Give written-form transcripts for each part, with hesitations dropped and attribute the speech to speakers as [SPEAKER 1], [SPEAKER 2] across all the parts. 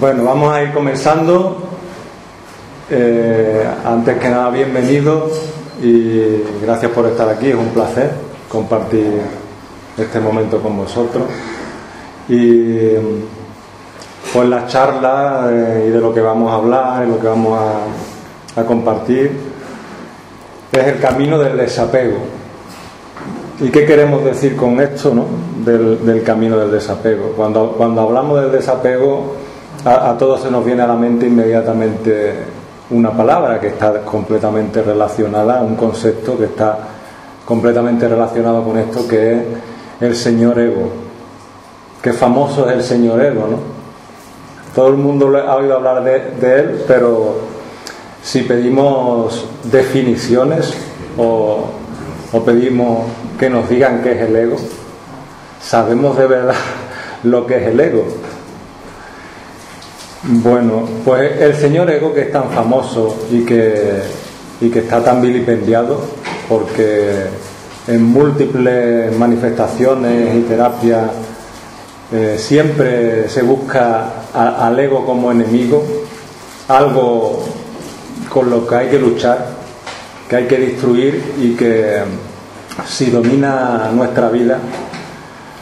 [SPEAKER 1] Bueno, vamos a ir comenzando. Antes que nada, bienvenido y gracias por estar aquí. Es un placer compartir este momento con vosotros. Y pues la charla y de lo que vamos a hablar y lo que vamos a compartir es el camino del desapego. ¿Y qué queremos decir con esto, no? Del camino del desapego? Cuando hablamos del desapego, a todos se nos viene a la mente inmediatamente una palabra que está completamente relacionada, un concepto que está completamente relacionado con esto, que es el señor ego. Qué famoso es el señor ego, ¿no? Todo el mundo ha oído hablar de él, pero si pedimos definiciones o pedimos que nos digan qué es el ego, ¿sabemos de verdad lo que es el ego? Bueno, pues el señor ego, que es tan famoso y que está tan vilipendiado, porque en múltiples manifestaciones y terapias siempre se busca al ego como enemigo, algo con lo que hay que luchar, que hay que destruir y que si domina nuestra vida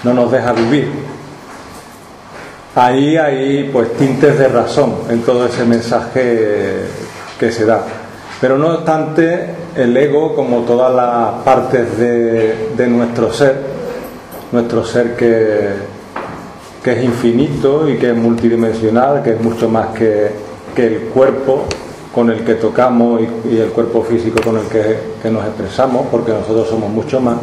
[SPEAKER 1] no nos deja vivir. Ahí hay pues tintes de razón en todo ese mensaje que se da, pero no obstante, el ego, como todas las partes de nuestro ser que es infinito y que es multidimensional, que es mucho más que el cuerpo con el que tocamos y el cuerpo físico con el que nos expresamos, porque nosotros somos mucho más,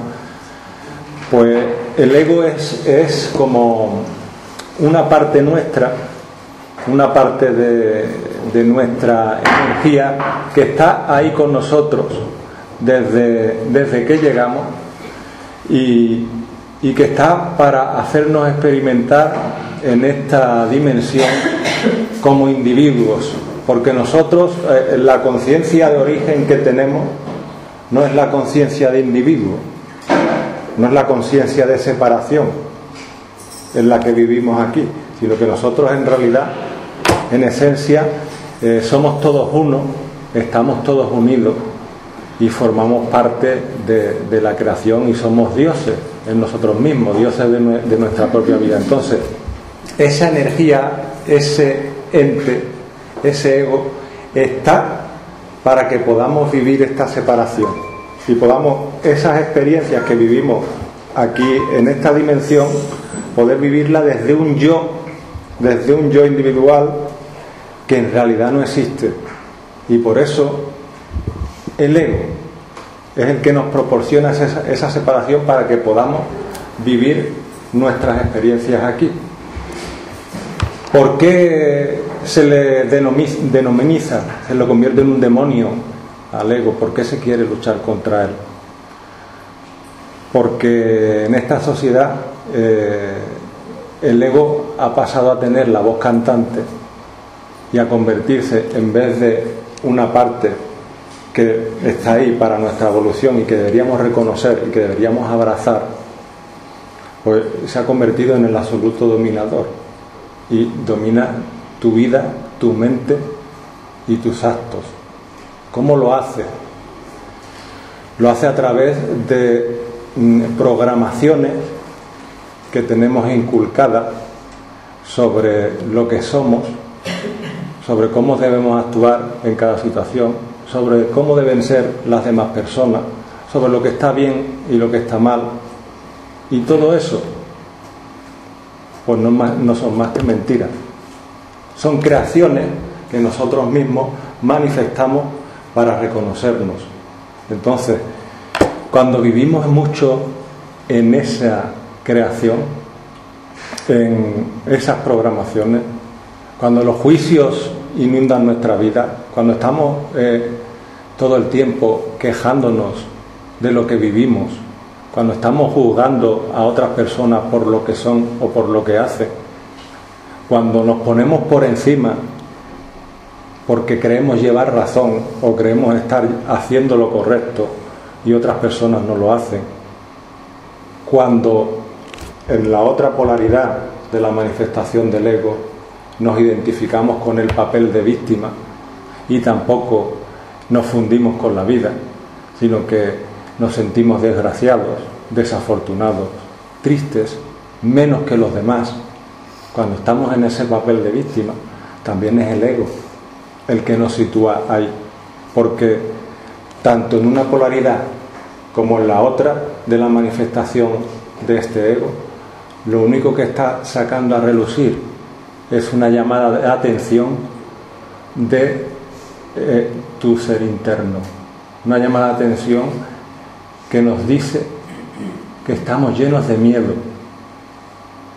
[SPEAKER 1] pues el ego es como una parte nuestra, una parte de nuestra energía que está ahí con nosotros desde que llegamos y que está para hacernos experimentar en esta dimensión como individuos, porque nosotros, la conciencia de origen que tenemos no es la conciencia de individuo, no es la conciencia de separación en la que vivimos aquí, sino que nosotros en realidad, en esencia, somos todos uno, estamos todos unidos y formamos parte de la creación y somos dioses en nosotros mismos, dioses de nuestra propia vida. Entonces, esa energía, ese ente, ese ego, está para que podamos vivir esta separación y podamos, esas experiencias que vivimos aquí en esta dimensión, poder vivirla desde un yo individual que en realidad no existe. Y por eso el ego es el que nos proporciona esa separación para que podamos vivir nuestras experiencias aquí. ¿Por qué se le denominiza, se lo convierte en un demonio al ego? ¿Por qué se quiere luchar contra él? Porque en esta sociedad el ego ha pasado a tener la voz cantante y a convertirse, en vez de una parte que está ahí para nuestra evolución y que deberíamos reconocer y que deberíamos abrazar, pues se ha convertido en el absoluto dominador y domina tu vida, tu mente y tus actos. ¿Cómo lo hace? Lo hace a través de programaciones que tenemos inculcadas sobre lo que somos, sobre cómo debemos actuar en cada situación, sobre cómo deben ser las demás personas, sobre lo que está bien y lo que está mal. Y todo eso pues no son más que mentiras, son creaciones que nosotros mismos manifestamos para reconocernos. Entonces, cuando vivimos mucho en esa creación, en esas programaciones, cuando los juicios inundan nuestra vida, cuando estamos todo el tiempo quejándonos de lo que vivimos, cuando estamos juzgando a otras personas por lo que son o por lo que hacen, cuando nos ponemos por encima porque creemos llevar razón o creemos estar haciendo lo correcto y otras personas no lo hacen, cuando en la otra polaridad de la manifestación del ego nos identificamos con el papel de víctima y tampoco nos fundimos con la vida, sino que nos sentimos desgraciados, desafortunados, tristes, menos que los demás. Cuando estamos en ese papel de víctima, también es el ego el que nos sitúa ahí, porque tanto en una polaridad como en la otra de la manifestación de este ego, lo único que está sacando a relucir es una llamada de atención de tu ser interno, una llamada de atención que nos dice que estamos llenos de miedo,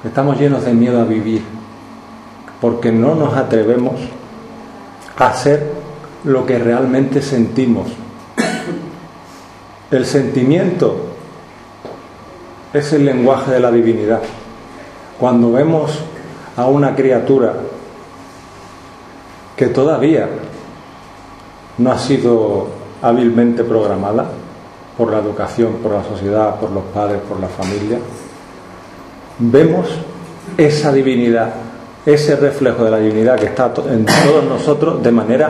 [SPEAKER 1] que estamos llenos de miedo a vivir, porque no nos atrevemos a hacer lo que realmente sentimos. El sentimiento es el lenguaje de la divinidad. Cuando vemos a una criatura que todavía no ha sido hábilmente programada por la educación, por la sociedad, por los padres, por la familia, vemos esa divinidad, ese reflejo de la divinidad que está en todos nosotros de manera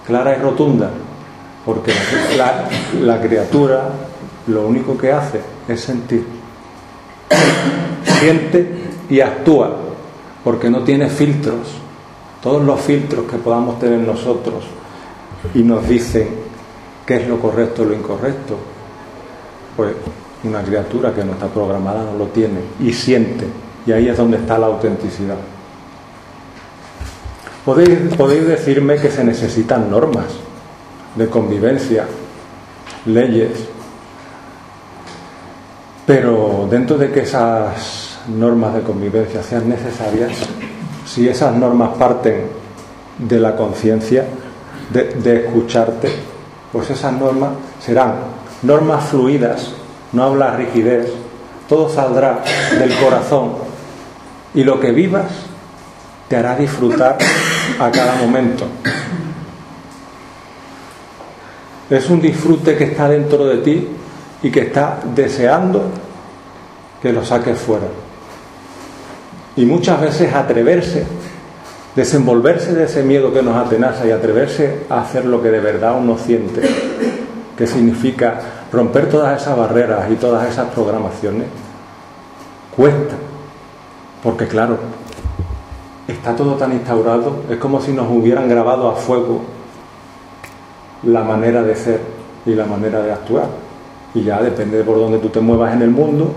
[SPEAKER 1] clara y rotunda, porque la criatura lo único que hace es sentir, siente y actúa, porque no tiene filtros. Todos los filtros que podamos tener nosotros y nos dicen qué es lo correcto o lo incorrecto, pues una criatura que no está programada no lo tiene y siente, y ahí es donde está la autenticidad. Podéis decirme que se necesitan normas de convivencia, leyes, pero dentro de que esas normas de convivencia sean necesarias, si esas normas parten de la conciencia, de escucharte, pues esas normas serán normas fluidas, no habrá rigidez, todo saldrá del corazón y lo que vivas te hará disfrutar a cada momento. Es un disfrute que está dentro de ti y que está deseando que lo saques fuera. Y muchas veces atreverse, desenvolverse de ese miedo que nos atenaza y atreverse a hacer lo que de verdad uno siente, que significa romper todas esas barreras y todas esas programaciones, cuesta, porque claro, está todo tan instaurado, es como si nos hubieran grabado a fuego la manera de ser y la manera de actuar, y ya depende de por dónde tú te muevas en el mundo,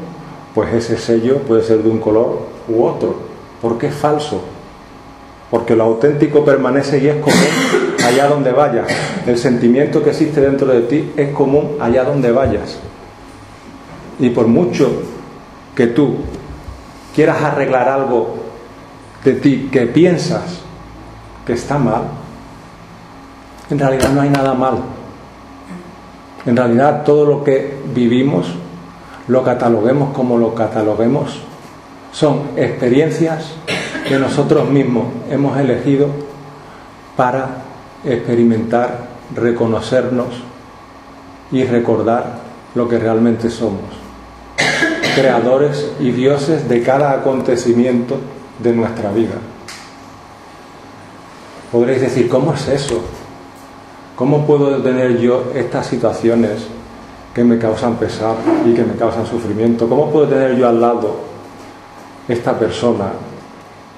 [SPEAKER 1] pues ese sello puede ser de un color u otro, porque es falso, porque lo auténtico permanece y es común allá donde vayas. El sentimiento que existe dentro de ti es común allá donde vayas, y por mucho que tú quieras arreglar algo de ti que piensas que está mal, en realidad no hay nada mal. En realidad todo lo que vivimos, lo cataloguemos como lo cataloguemos, son experiencias que nosotros mismos hemos elegido para experimentar, reconocernos y recordar lo que realmente somos, creadores y dioses de cada acontecimiento de nuestra vida. Podréis decir, ¿cómo es eso? ¿Cómo puedo tener yo estas situaciones que me causan pesar y que me causan sufrimiento? ¿Cómo puedo tener yo al lado esta persona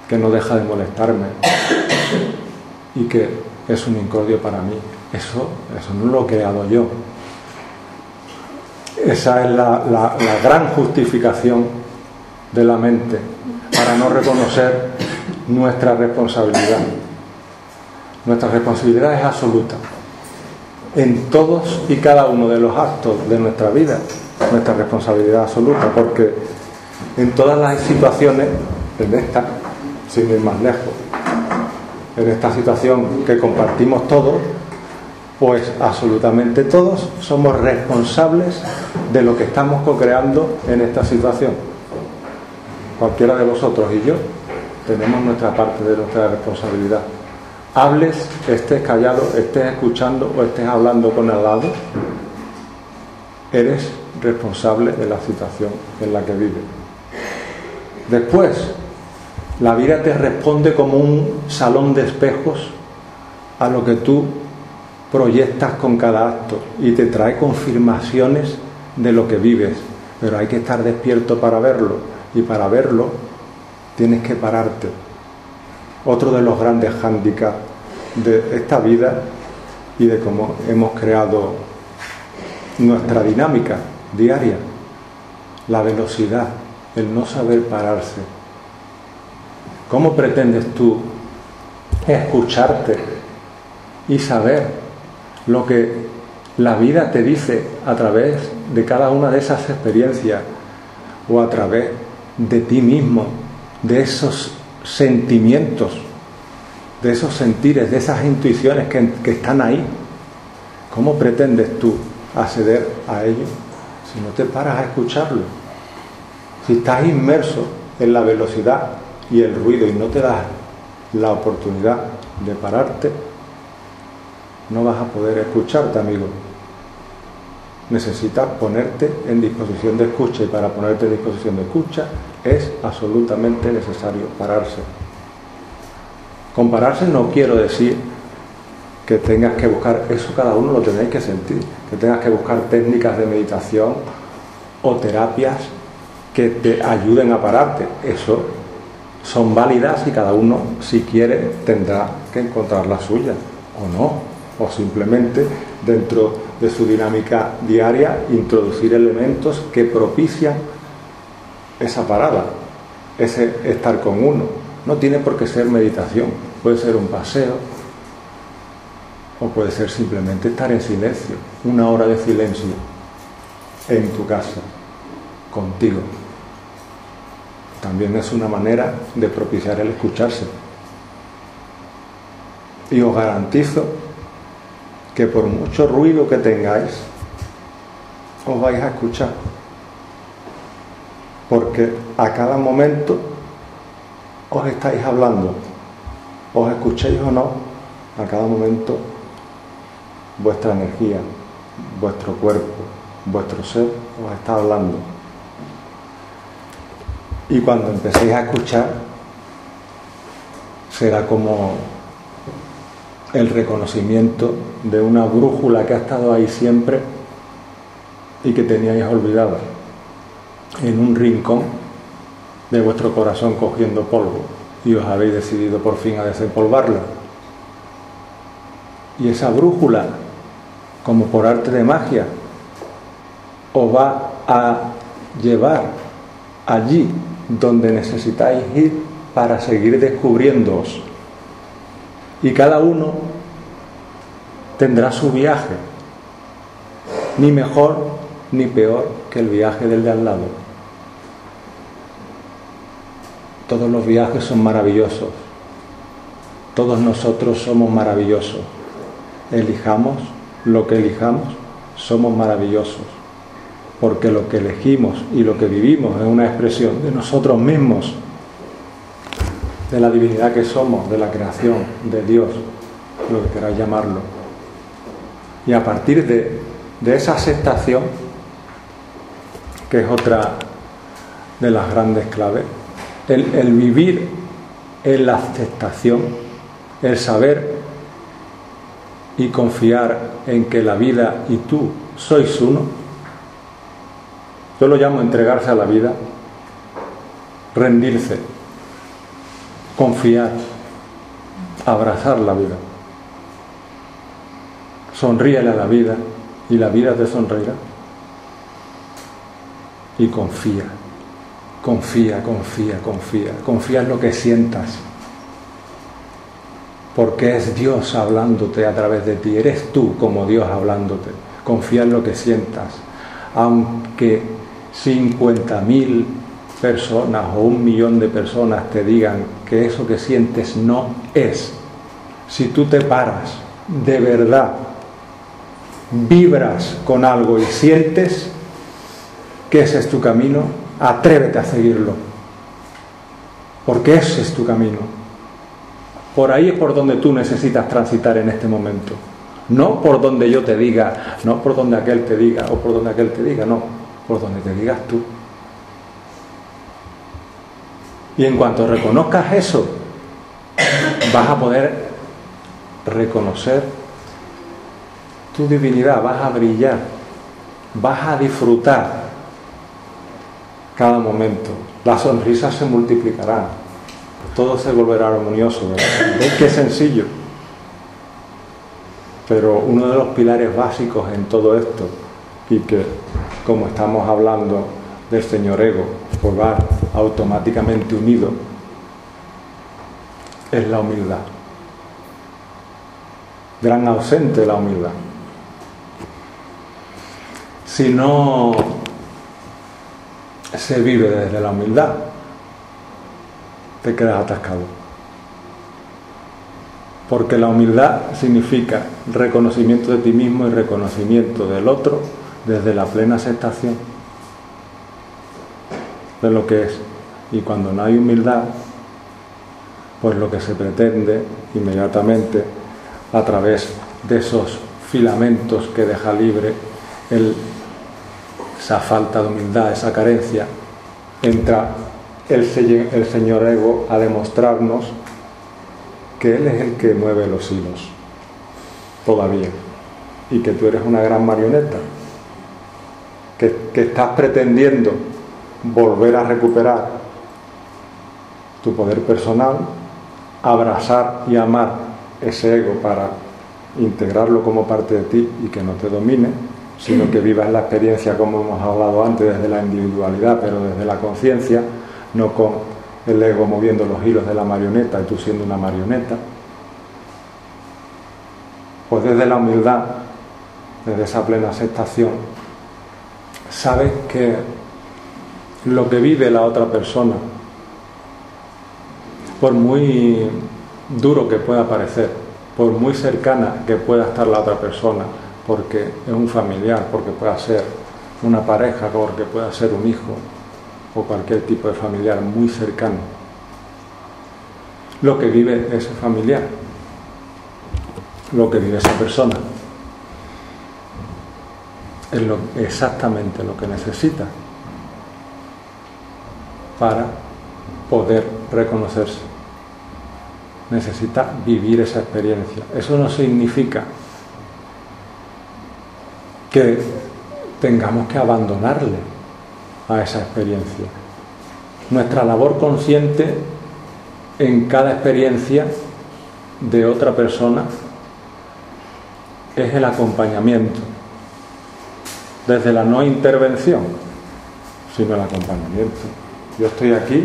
[SPEAKER 1] que no deja de molestarme y que es un incordio para mí? Eso no lo he creado yo. Esa es la gran justificación de la mente para no reconocer nuestra responsabilidad. Nuestra responsabilidad es absoluta. En todos y cada uno de los actos de nuestra vida, nuestra responsabilidad absoluta, porque en todas las situaciones, en esta, sin ir más lejos, en esta situación que compartimos todos, pues absolutamente todos somos responsables de lo que estamos co-creando en esta situación. Cualquiera de vosotros y yo tenemos nuestra parte de nuestra responsabilidad. Hables, estés callado, estés escuchando o estés hablando con al lado, eres responsable de la situación en la que vives. Después, La vida te responde como un salón de espejos a lo que tú proyectas con cada acto y te trae confirmaciones de lo que vives, pero hay que estar despierto para verlo, y para verlo tienes que pararte. Otro de los grandes hándicaps de esta vida y de cómo hemos creado nuestra dinámica diaria, la velocidad, el no saber pararse. ¿Cómo pretendes tú escucharte y saber lo que la vida te dice a través de cada una de esas experiencias o a través de ti mismo, de esos sentimientos, de esos sentires, de esas intuiciones que están ahí? ¿Cómo pretendes tú acceder a ello si no te paras a escucharlo? Si estás inmerso en la velocidad y el ruido y no te das la oportunidad de pararte, no vas a poder escucharte, amigo. Necesitas ponerte en disposición de escucha, y para ponerte en disposición de escucha es absolutamente necesario pararse. Con pararse no quiero decir que tengas que buscar, eso cada uno lo tenéis que sentir, que tengas que buscar técnicas de meditación o terapias que te ayuden a pararte. Eso son válidas y cada uno, si quiere, tendrá que encontrar la suya o no. O simplemente dentro de su dinámica diaria introducir elementos que propician esa parada, ese estar con uno. No tiene por qué ser meditación, puede ser un paseo o puede ser simplemente estar en silencio, 1 hora de silencio en tu casa, contigo. También es una manera de propiciar el escucharse. Y os garantizo que por mucho ruido que tengáis, os vais a escuchar, porque a cada momento os estáis hablando, os escuchéis o no, a cada momento vuestra energía, vuestro cuerpo, vuestro ser os está hablando. Y cuando empecéis a escuchar, será como el reconocimiento de una brújula que ha estado ahí siempre y que teníais olvidada en un rincón de vuestro corazón cogiendo polvo, y os habéis decidido por fin a desempolvarla. Y esa brújula, como por arte de magia, os va a llevar allí donde necesitáis ir para seguir descubriéndoos. Y cada uno tendrá su viaje, ni mejor ni peor que el viaje del de al lado. Todos los viajes son maravillosos, todos nosotros somos maravillosos. Elijamos lo que elijamos, somos maravillosos, porque lo que elegimos y lo que vivimos es una expresión de nosotros mismos, de la divinidad que somos, de la creación, de Dios, lo que queráis llamarlo. Y a partir de esa aceptación, que es otra de las grandes claves, el vivir en la aceptación, el saber y confiar en que la vida y tú sois uno, yo lo llamo entregarse a la vida, rendirse, confiar, abrazar la vida. Sonríele a la vida y la vida te sonreirá. Y confía, confía, confía, confía. Confía en lo que sientas, porque es Dios hablándote a través de ti. Eres tú como Dios hablándote. Confía en lo que sientas, aunque 50.000 personas o 1 millón de personas te digan que eso que sientes no es. Si tú te paras, de verdad, vibras con algo y sientes que ese es tu camino, atrévete a seguirlo, porque ese es tu camino. Por ahí es por donde tú necesitas transitar en este momento, no por donde yo te diga, no por donde aquel te diga o por donde aquel te diga, no, por donde te digas tú. Y en cuanto reconozcas eso, vas a poder reconocer tu divinidad, vas a brillar, vas a disfrutar cada momento. Las sonrisas se multiplicarán, todo se volverá armonioso, ¿verdad? ¿Veis qué sencillo? Pero uno de los pilares básicos en todo esto, y que como estamos hablando del señor ego, pues va automáticamente unido, es la humildad. Gran ausente la humildad. Si no se vive desde la humildad, te quedas atascado. Porque la humildad significa reconocimiento de ti mismo y reconocimiento del otro desde la plena aceptación de lo que es. Y cuando no hay humildad, pues lo que se pretende inmediatamente, a través de esos filamentos que deja libre esa falta de humildad, esa carencia, entra el señor ego a demostrarnos que él es el que mueve los hilos todavía, y que tú eres una gran marioneta, que estás pretendiendo volver a recuperar tu poder personal, abrazar y amar ese ego para integrarlo como parte de ti y que no te domine, sino que vivas la experiencia, como hemos hablado antes, desde la individualidad, pero desde la conciencia, no con el ego moviendo los hilos de la marioneta y tú siendo una marioneta. Pues desde la humildad, desde esa plena aceptación, sabes que lo que vive la otra persona, por muy duro que pueda parecer, por muy cercana que pueda estar la otra persona, porque es un familiar, porque pueda ser una pareja, porque pueda ser un hijo o cualquier tipo de familiar muy cercano, lo que vive ese familiar, lo que vive esa persona, es exactamente lo que necesita para poder reconocerse. Necesita vivir esa experiencia. Eso no significa que tengamos que abandonarle a esa experiencia. Nuestra labor consciente en cada experiencia de otra persona es el acompañamiento, desde la no intervención, sino el acompañamiento. Yo estoy aquí,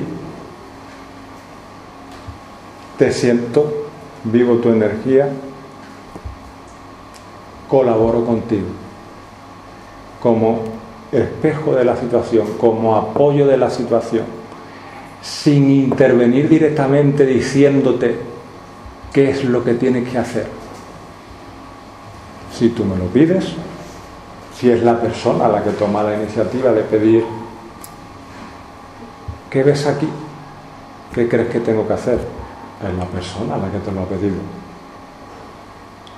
[SPEAKER 1] te siento, vivo tu energía, colaboro contigo como espejo de la situación, como apoyo de la situación, sin intervenir directamente diciéndote qué es lo que tienes que hacer. Si tú me lo pides, si es la persona la que toma la iniciativa de pedir, ¿qué ves aquí? ¿Qué crees que tengo que hacer? Es la persona la que te lo ha pedido.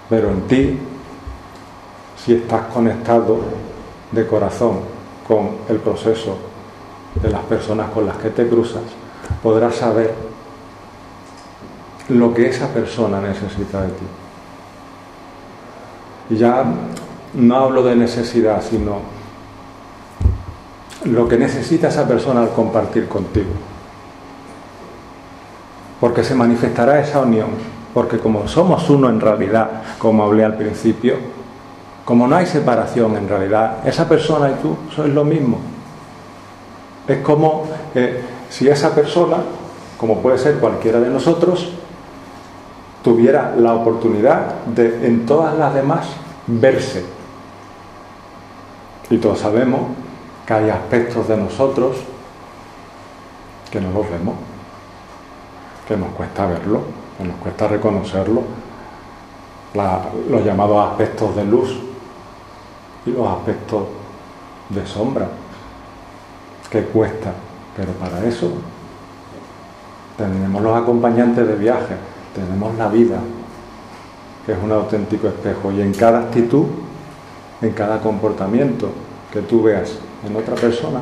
[SPEAKER 1] Pero en ti, si estás conectado de corazón con el proceso de las personas con las que te cruzas, podrás saber lo que esa persona necesita de ti. Y ya no hablo de necesidad, sino lo que necesita esa persona al compartir contigo. Porque se manifestará esa unión, porque como somos uno en realidad, como hablé al principio, como no hay separación en realidad, esa persona y tú sois lo mismo. Es como si esa persona, como puede ser cualquiera de nosotros, tuviera la oportunidad de en todas las demás verse. Y todos sabemos que hay aspectos de nosotros que no los vemos, que nos cuesta verlo, que nos cuesta reconocerlo, los llamados aspectos de luz y los aspectos de sombra, que cuesta, pero para eso tenemos los acompañantes de viaje, tenemos la vida, que es un auténtico espejo, y en cada actitud, en cada comportamiento que tú veas en otra persona,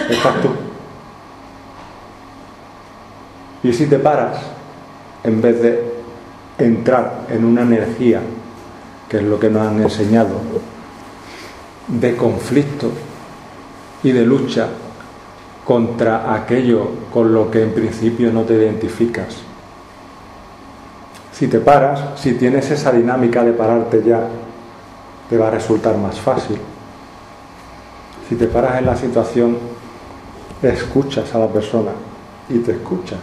[SPEAKER 1] estás tú. Y si te paras, en vez de entrar en una energía, que es lo que nos han enseñado, de conflicto y de lucha contra aquello con lo que en principio no te identificas. Si te paras, si tienes esa dinámica de pararte ya, te va a resultar más fácil. Si te paras en la situación, escuchas a la persona y te escuchas.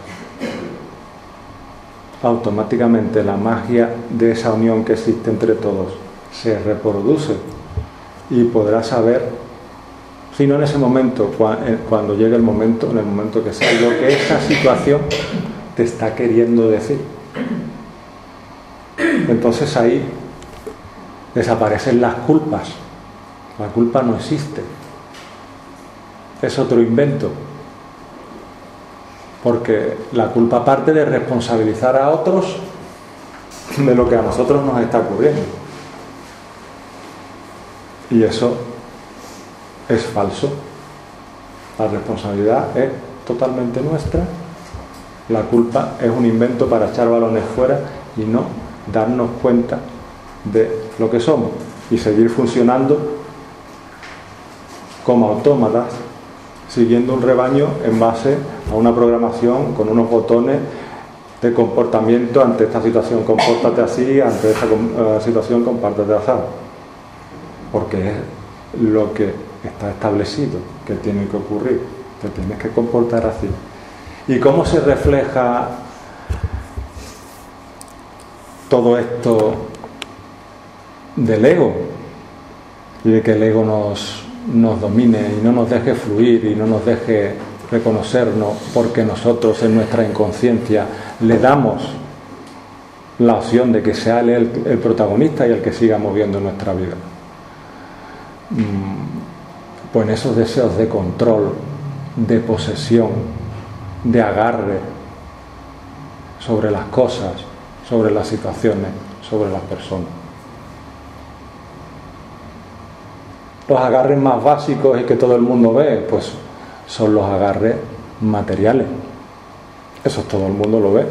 [SPEAKER 1] Automáticamente la magia de esa unión que existe entre todos se reproduce y podrás saber, si no en ese momento, cuando llegue el momento, en el momento que sea, lo que esa situación te está queriendo decir. Entonces ahí desaparecen las culpas. La culpa no existe. Es otro invento. Porque la culpa parte de responsabilizar a otros de lo que a nosotros nos está ocurriendo. Y eso es falso. La responsabilidad es totalmente nuestra. La culpa es un invento para echar balones fuera y no darnos cuenta de lo que somos y seguir funcionando como autómatas, siguiendo un rebaño en base a una programación con unos botones de comportamiento. Ante esta situación compórtate así, ante esta situación compórtate así, porque es lo que está establecido que tiene que ocurrir, te tienes que comportar así. ¿Y cómo se refleja todo esto del ego? Y de que el ego nos domine y no nos deje fluir y no nos deje reconocernos, porque nosotros en nuestra inconsciencia le damos la opción de que sea él el protagonista y el que siga moviendo nuestra vida. Pues en esos deseos de control, de posesión, de agarre sobre las cosas, sobre las situaciones, sobre las personas. Los agarres más básicos y que todo el mundo ve, pues son los agarres materiales. Eso todo el mundo lo ve.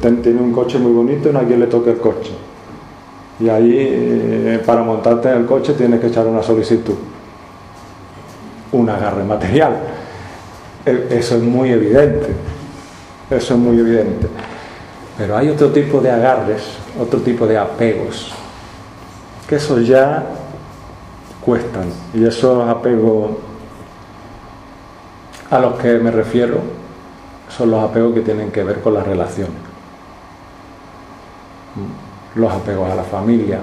[SPEAKER 1] Tiene un coche muy bonito y no a quien le toque el coche. Y ahí, para montarte en el coche, tienes que echar una solicitud. Un agarre material. Eso es muy evidente. Eso es muy evidente. Pero hay otro tipo de agarres, otro tipo de apegos, que esos ya cuestan. Y esos apegos a los que me refiero son los apegos que tienen que ver con las relaciones. Los apegos a la familia,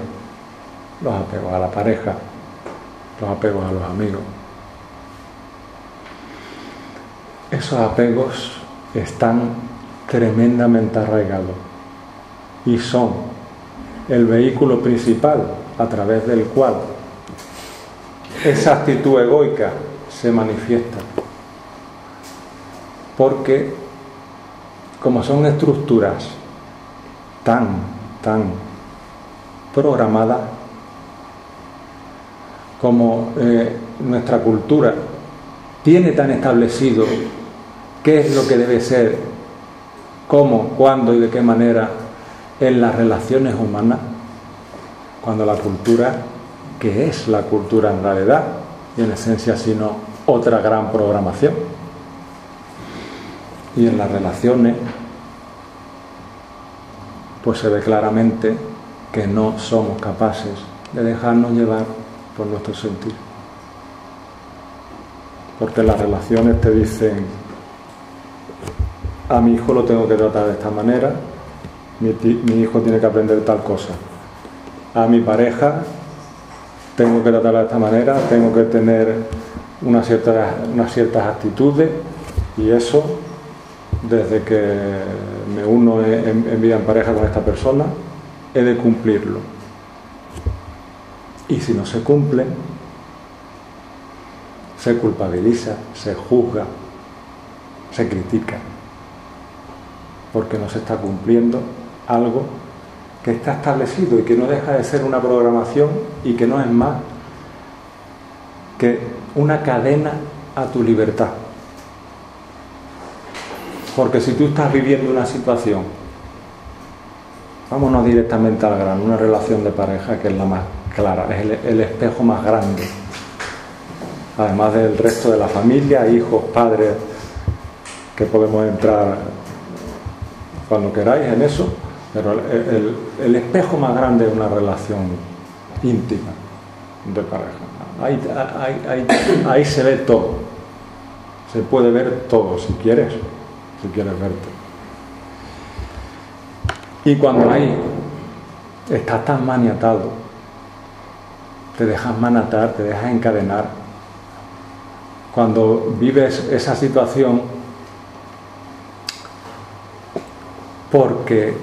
[SPEAKER 1] los apegos a la pareja, los apegos a los amigos. Esos apegos están tremendamente arraigados y son el vehículo principal a través del cual esa actitud egoica se manifiesta, porque como son estructuras tan programadas, como nuestra cultura tiene tan establecido qué es lo que debe ser, cómo, cuándo y de qué manera en las relaciones humanas, cuando la cultura, que es la cultura en realidad y en esencia sino otra gran programación, y en las relaciones pues se ve claramente que no somos capaces de dejarnos llevar por nuestro sentir, porque las relaciones te dicen: a mi hijo lo tengo que tratar de esta manera, mi hijo tiene que aprender tal cosa, a mi pareja tengo que tratarla de esta manera, tengo que tener unas ciertas actitudes, y eso, desde que me uno en vida en pareja con esta persona, he de cumplirlo. Y si no se cumple, se culpabiliza, se juzga, se critica, porque no se está cumpliendo algo que está establecido y que no deja de ser una programación y que no es más que una cadena a tu libertad. Porque si tú estás viviendo una situación, vámonos directamente al grano, una relación de pareja que es la más clara, es el espejo más grande, además del resto de la familia, hijos, padres, que podemos entrar cuando queráis en eso, pero el espejo más grande es una relación íntima de pareja. Ahí se ve todo, se puede ver todo si quieres verte. Y cuando ahí estás tan maniatado, te dejas maniatar, te dejas encadenar, cuando vives esa situación porque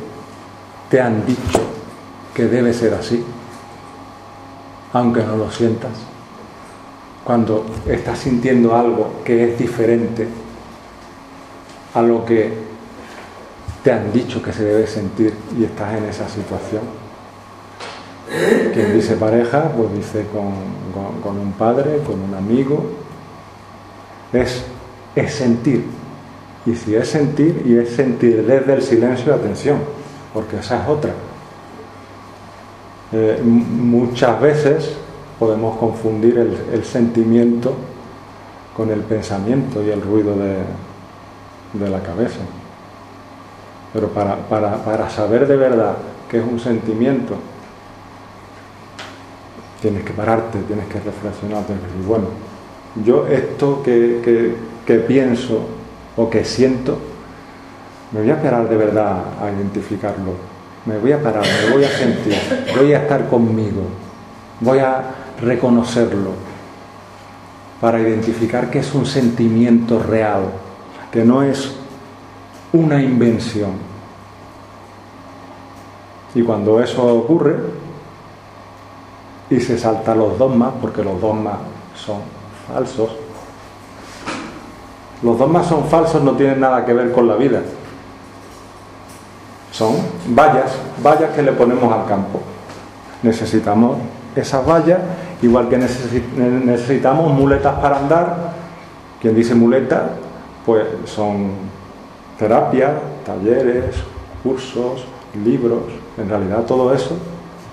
[SPEAKER 1] te han dicho que debe ser así, aunque no lo sientas, cuando estás sintiendo algo que es diferente a lo que te han dicho que se debe sentir y estás en esa situación. Quien dice pareja, pues dice con un padre, con un amigo, es sentir. Y si es sentir, y es sentir desde el silencio, atención, porque esa es otra. Muchas veces podemos confundir el sentimiento con el pensamiento y el ruido de la cabeza. Pero para saber de verdad qué es un sentimiento, tienes que pararte, tienes que reflexionar, tienes que decir, bueno, yo esto que pienso o que siento, me voy a parar de verdad a identificarlo, me voy a parar, me voy a sentir, voy a estar conmigo, voy a reconocerlo para identificar que es un sentimiento real, que no es una invención. Y cuando eso ocurre y se saltan los dogmas, porque los dogmas son falsos, los dogmas son falsos, no tienen nada que ver con la vida, son vallas que le ponemos al campo. Necesitamos esas vallas, igual que necesitamos muletas para andar. Quien dice muleta, pues son terapias, talleres, cursos, libros. En realidad todo eso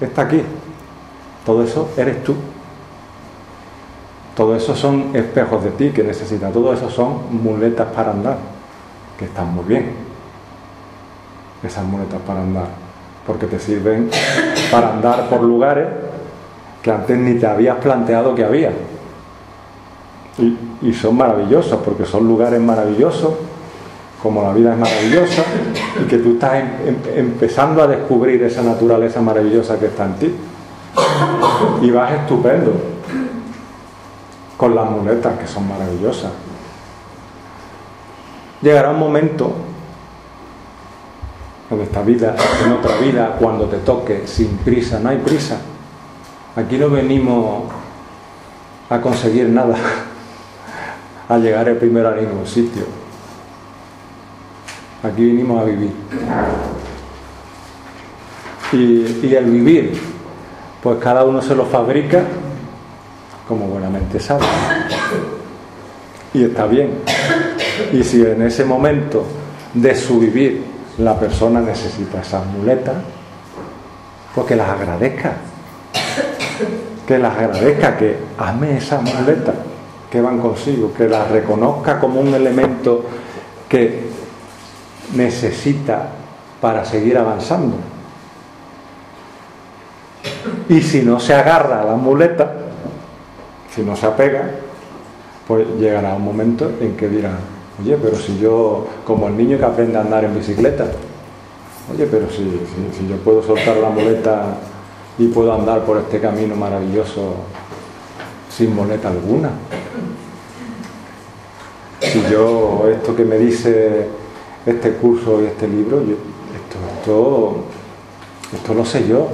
[SPEAKER 1] está aquí, todo eso eres tú, todo eso son espejos de ti que necesitas, todo eso son muletas para andar, que están muy bien, esas muletas para andar, porque te sirven para andar por lugares que antes ni te habías planteado que había, y son maravillosos, porque son lugares maravillosos, como la vida es maravillosa, y que tú estás empezando a descubrir esa naturaleza maravillosa que está en ti, y vas estupendo con las muletas, que son maravillosas. Llegará un momento en esta vida, en otra vida, cuando te toque, sin prisa. No hay prisa, aquí no venimos a conseguir nada, a llegar el primero a ningún sitio. Aquí vinimos a vivir. Y el vivir, pues cada uno se lo fabrica como buenamente sabe. Y está bien. Y si en ese momento de su vivir la persona necesita esas muletas, pues que las agradezca. Que las agradezca, que ame esas muletas que van consigo, que las reconozca como un elemento que necesita para seguir avanzando. Y si no se agarra a la muleta, si no se apega, pues llegará un momento en que dirá, oye, pero si yo, como el niño que aprende a andar en bicicleta, oye, pero si yo puedo soltar la muleta y puedo andar por este camino maravilloso sin muleta alguna, si yo, esto que me dice este curso y este libro, esto lo sé yo,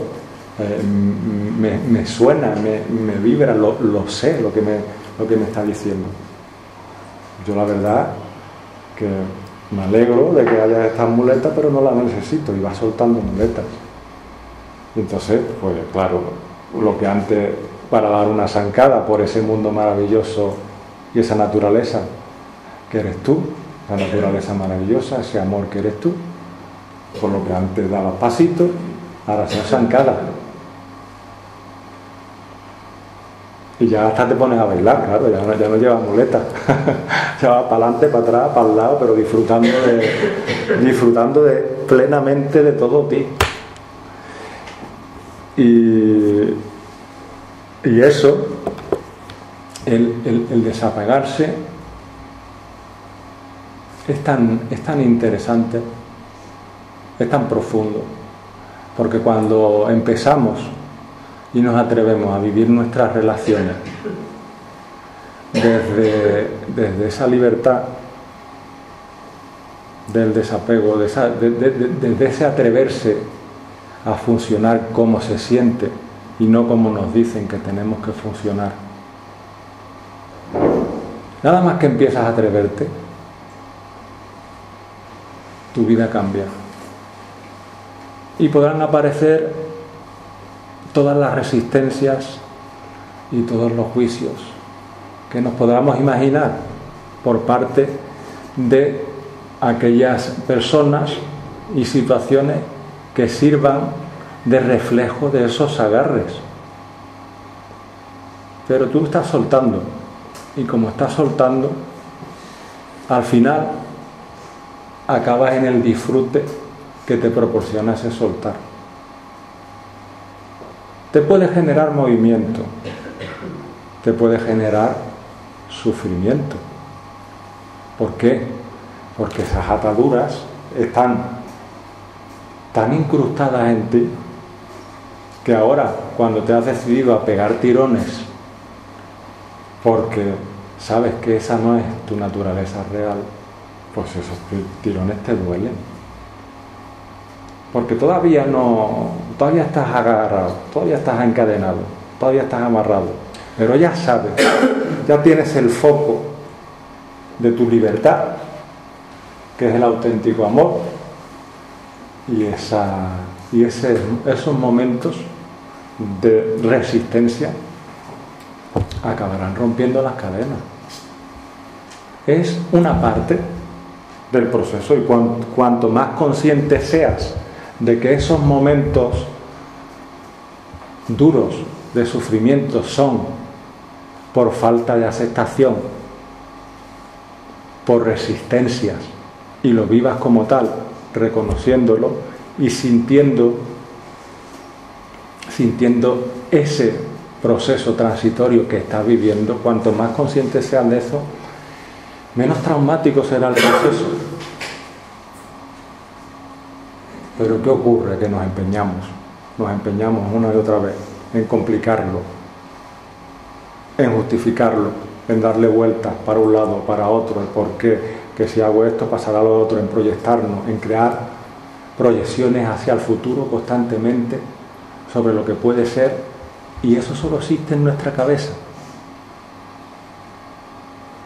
[SPEAKER 1] me suena, me vibra, lo sé, lo que me está diciendo. Yo la verdad que me alegro de que haya estas muletas, pero no las necesito, y va soltando muletas. Y entonces, pues claro, lo que antes, para dar una zancada por ese mundo maravilloso y esa naturaleza que eres tú, esa naturaleza maravillosa, ese amor que eres tú, por lo que antes dabas pasitos, ahora son zancadas. Y ya hasta te pones a bailar, claro, ya no llevas muletas. Ya vas para adelante, para atrás, para el lado, pero disfrutando plenamente de todo ti. Y eso, el desapegarse, es tan interesante, es tan profundo, porque cuando empezamos y nos atrevemos a vivir nuestras relaciones desde esa libertad del desapego, desde ese atreverse a funcionar como se siente y no como nos dicen que tenemos que funcionar, nada más que empiezas a atreverte, tu vida cambia y podrán aparecer todas las resistencias y todos los juicios que nos podamos imaginar por parte de aquellas personas y situaciones que sirvan de reflejo de esos agarres. Pero tú estás soltando, y como estás soltando, al final acabas en el disfrute que te proporciona ese soltar. Te puede generar movimiento, te puede generar sufrimiento. ¿Por qué? Porque esas ataduras están tan incrustadas en ti que ahora, cuando te has decidido a pegar tirones porque sabes que esa no es tu naturaleza real, pues esos tirones te duelen. Porque todavía estás agarrado, todavía estás encadenado, todavía estás amarrado, pero ya sabes, ya tienes el foco de tu libertad, que es el auténtico amor, y esos momentos de resistencia acabarán rompiendo las cadenas. Es una parte del proceso, y cuanto más consciente seas de que esos momentos duros de sufrimiento son por falta de aceptación, por resistencias, y lo vivas como tal, reconociéndolo y sintiendo ese proceso transitorio que estás viviendo, cuanto más consciente seas de eso, menos traumático será el proceso. Pero ¿qué ocurre? Que nos empeñamos una y otra vez en complicarlo, en justificarlo, en darle vueltas para un lado, para otro, el por qué, que si hago esto pasará lo otro, en proyectarnos, en crear proyecciones hacia el futuro constantemente sobre lo que puede ser, y eso solo existe en nuestra cabeza.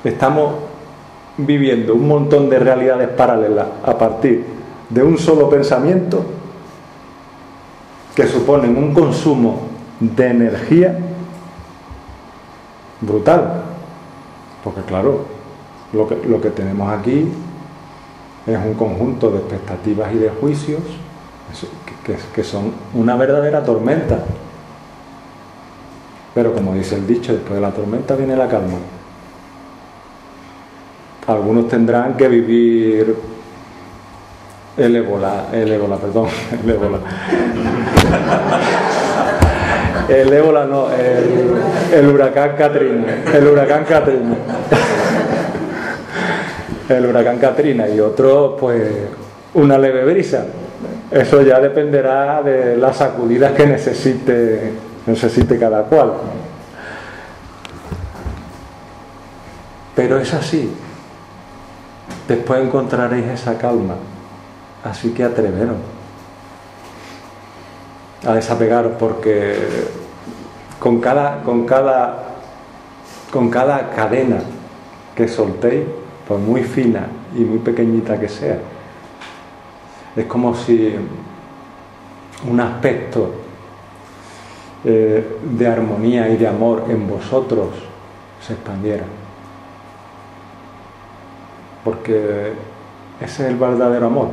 [SPEAKER 1] Estamos viviendo un montón de realidades paralelas a partir de un solo pensamiento que suponen un consumo de energía brutal, porque claro, lo que tenemos aquí es un conjunto de expectativas y de juicios que son una verdadera tormenta, pero como dice el dicho, después de la tormenta viene la calma. Algunos tendrán que vivir el ébola, no, el huracán Katrina, el huracán Katrina, y otro, pues, una leve brisa. Eso ya dependerá de las sacudidas que necesite cada cual. Pero es así. Después encontraréis esa calma. Así que atreveros a desapegaros, porque con cada cadena que soltéis, por muy fina y muy pequeñita que sea, es como si un aspecto de armonía y de amor en vosotros se expandiera. porque ese es el verdadero amor,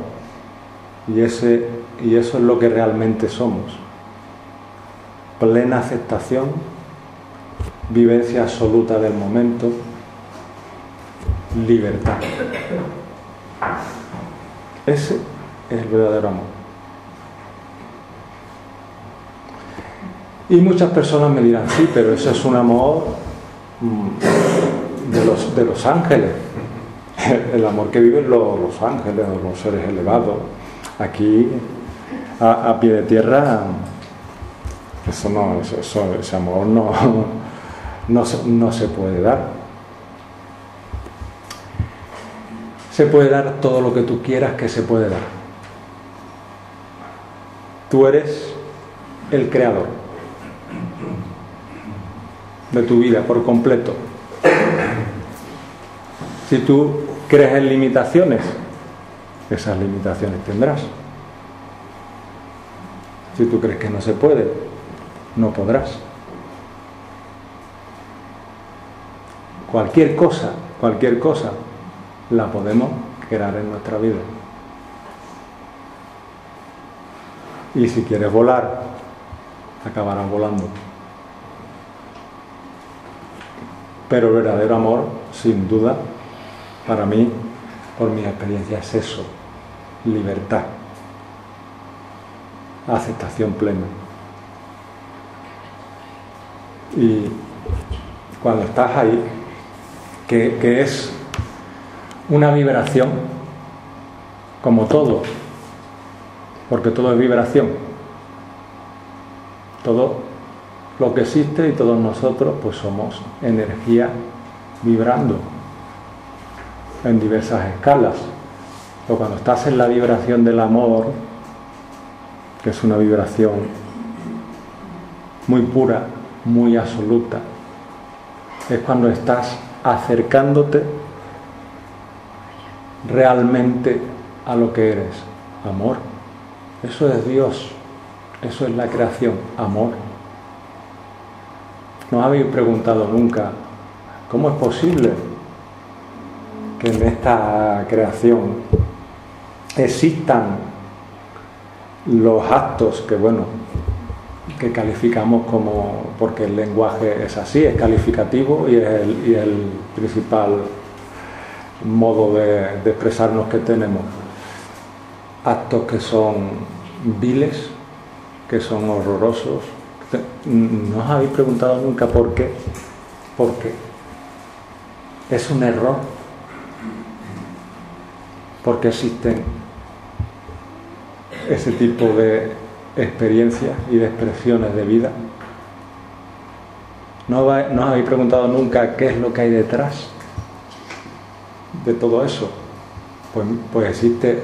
[SPEAKER 1] y eso es lo que realmente somos: plena aceptación, vivencia absoluta del momento, libertad. Ese es el verdadero amor. Y muchas personas me dirán: sí, pero eso es un amor de los ángeles, el amor que viven los ángeles o los seres elevados. Aquí, a pie de tierra, ese amor no se puede dar. Se puede dar todo lo que tú quieras que se puede dar. Tú eres el creador de tu vida por completo. Si tú crees en limitaciones, esas limitaciones tendrás. Si tú crees que no se puede, no podrás. Cualquier cosa la podemos crear en nuestra vida. Y si quieres volar, acabarás volando. Pero el verdadero amor, sin duda, para mí, por mi experiencia, es eso: libertad, aceptación plena. Y cuando estás ahí, que es una vibración, como todo, porque todo es vibración, todo lo que existe y todos nosotros pues somos energía vibrando en diversas escalas. Pero cuando estás en la vibración del amor, que es una vibración muy pura, muy absoluta, es cuando estás acercándote realmente a lo que eres: amor. Eso es Dios, eso es la creación, amor. ¿No habéis preguntado nunca cómo es posible que en esta creación existan los actos que calificamos como, porque el lenguaje es así, es calificativo y es el principal modo de expresarnos que tenemos? Actos que son viles, que son horrorosos. ¿No os habéis preguntado nunca por qué? ¿Por qué? Es un error. Porque existen ese tipo de experiencias y de expresiones de vida. ¿No os habéis preguntado nunca qué es lo que hay detrás de todo eso? Pues existe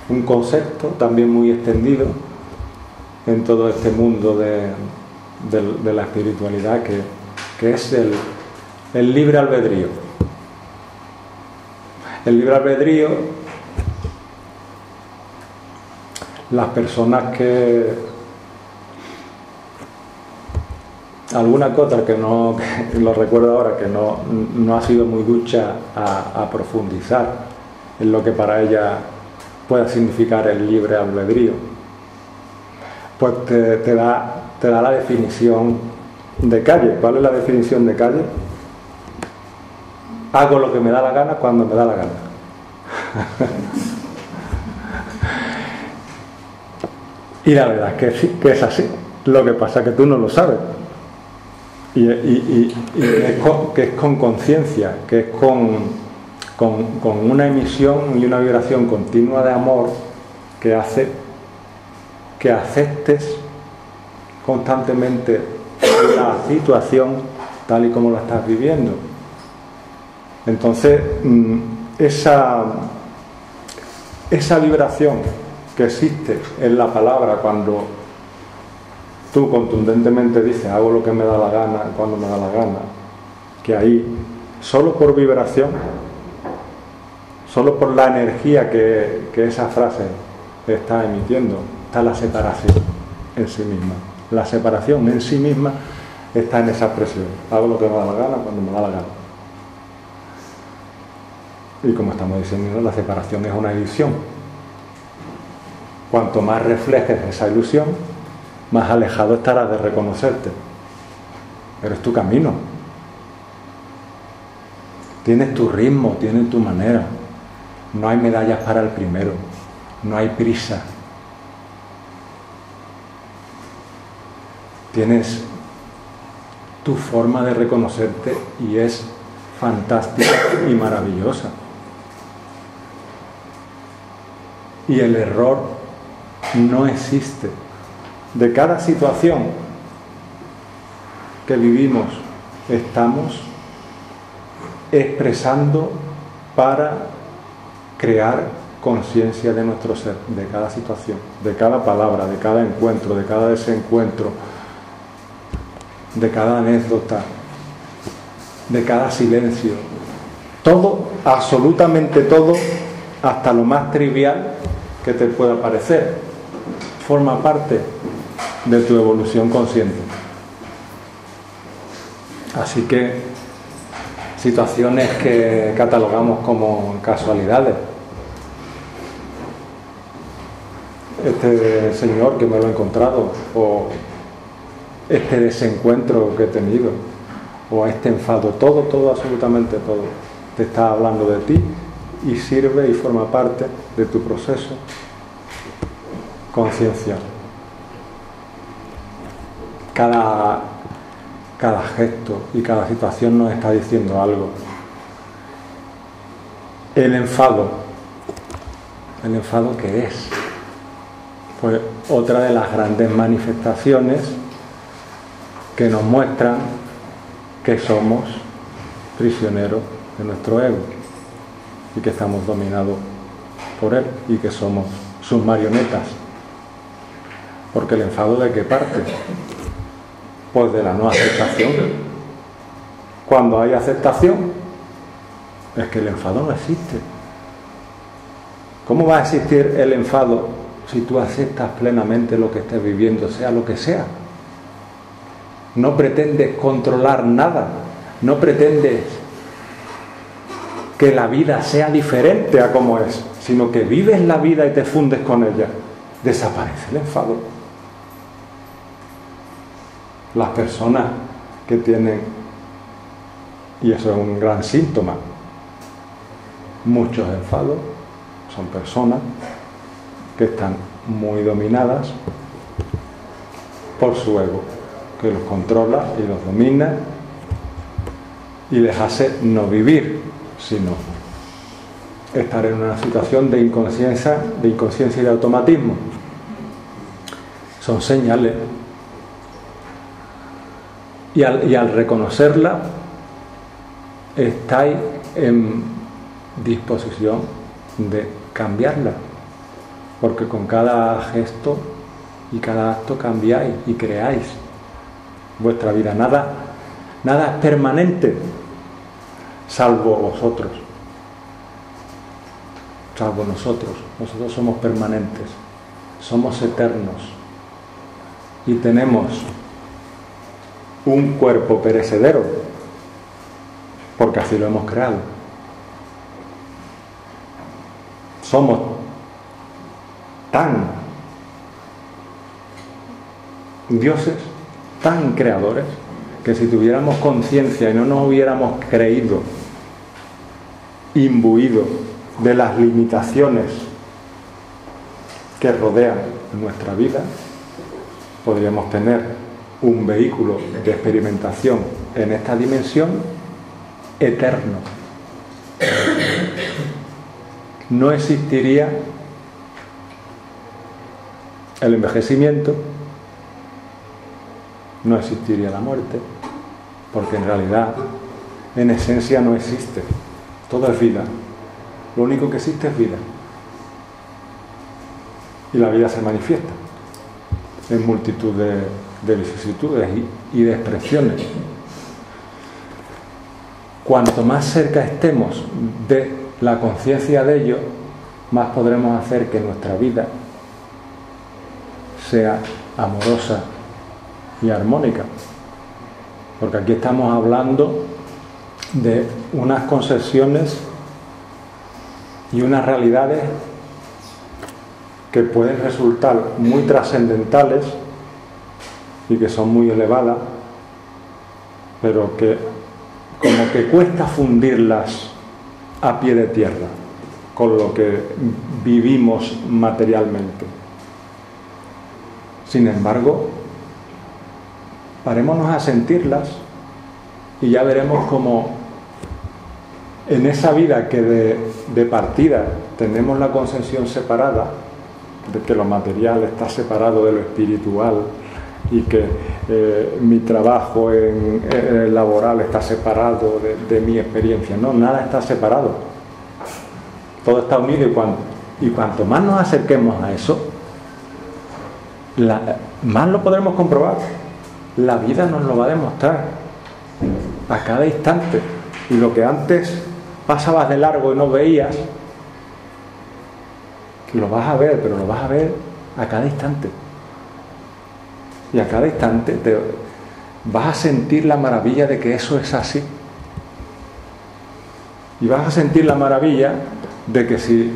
[SPEAKER 1] un concepto también muy extendido en todo este mundo de la espiritualidad, que es el libre albedrío. El libre albedrío, las personas que alguna cosa que no, que lo recuerdo ahora, que no ha sido muy ducha a profundizar en lo que para ella pueda significar el libre albedrío, pues te da la definición de calle. ¿Cuál es la definición de calle? Hago lo que me da la gana cuando me da la gana. Y la verdad es que es así. Lo que pasa es que tú no lo sabes. Y que es con conciencia, que es con una emisión y una vibración continua de amor que hace que aceptes constantemente la situación tal y como la estás viviendo. Entonces, esa vibración que existe en la palabra cuando tú contundentemente dices hago lo que me da la gana cuando me da la gana, que ahí, solo por vibración, solo por la energía que esa frase está emitiendo, está la separación en sí misma. La separación en sí misma está en esa expresión: hago lo que me da la gana cuando me da la gana. Y como estamos diciendo, la separación es una ilusión. Cuanto más reflejes esa ilusión, más alejado estarás de reconocerte. Pero es tu camino. Tienes tu ritmo, tienes tu manera. No hay medallas para el primero. No hay prisa. Tienes tu forma de reconocerte y es fantástica y maravillosa. Y el error no existe. De cada situación que vivimos, estamos expresando para crear conciencia de nuestro ser, de cada situación, de cada palabra, de cada encuentro, de cada desencuentro, de cada anécdota, de cada silencio. Todo, absolutamente todo, hasta lo más trivial que te pueda parecer, forma parte de tu evolución consciente. Así que situaciones que catalogamos como casualidades. Este señor que me lo he encontrado, o este desencuentro que he tenido, o este enfado, todo, absolutamente todo, te está hablando de ti y sirve y forma parte de tu proceso conciencial. Cada gesto y cada situación nos está diciendo algo. El enfado ¿qué es? Pues otra de las grandes manifestaciones que nos muestran que somos prisioneros de nuestro ego y que estamos dominados por él y que somos sus marionetas. Porque el enfado, ¿de qué parte? Pues de la no aceptación. Cuando hay aceptación, es que el enfado no existe. ¿Cómo va a existir el enfado si tú aceptas plenamente lo que estés viviendo, sea lo que sea? No pretendes controlar nada, no pretendes que la vida sea diferente a como es, sino que vives la vida y te fundes con ella. Desaparece el enfado. Las personas que tienen, y eso es un gran síntoma, muchos enfados, son personas que están muy dominadas por su ego, que los controla y los domina y les hace no vivir, sino estar en una situación de inconsciencia y de automatismo. Son señales. Y al reconocerla, estáis en disposición de cambiarla, porque con cada gesto y cada acto cambiáis y creáis vuestra vida. Nada es permanente, salvo vosotros, salvo nosotros. Nosotros somos permanentes, somos eternos y tenemos un cuerpo perecedero, porque así lo hemos creado. Somos tan dioses, tan creadores, que si tuviéramos conciencia y no nos hubiéramos creído, imbuido de las limitaciones que rodean nuestra vida, podríamos tener un vehículo de experimentación en esta dimensión eterno. No existiría el envejecimiento, no existiría la muerte, porque en realidad, en esencia, no existe. Todo es vida. Lo único que existe es vida. Y la vida se manifiesta en multitud de vicisitudes y de expresiones. Cuanto más cerca estemos de la conciencia de ello, más podremos hacer que nuestra vida sea amorosa y armónica. Porque aquí estamos hablando de unas concesiones y unas realidades que pueden resultar muy trascendentales y que son muy elevadas, pero que como que cuesta fundirlas a pie de tierra con lo que vivimos materialmente. Sin embargo, parémonos a sentirlas y ya veremos cómo en esa vida que de partida tenemos la concepción separada, de que lo material está separado de lo espiritual y que mi trabajo en laboral está separado de mi experiencia. No, nada está separado. Todo está unido y cuanto más nos acerquemos a eso, más lo podremos comprobar. La vida nos lo va a demostrar a cada instante. Y lo que antes pasabas de largo y no veías, lo vas a ver, pero lo vas a ver a cada instante. Y a cada instante vas a sentir la maravilla de que eso es así. Y vas a sentir la maravilla de que si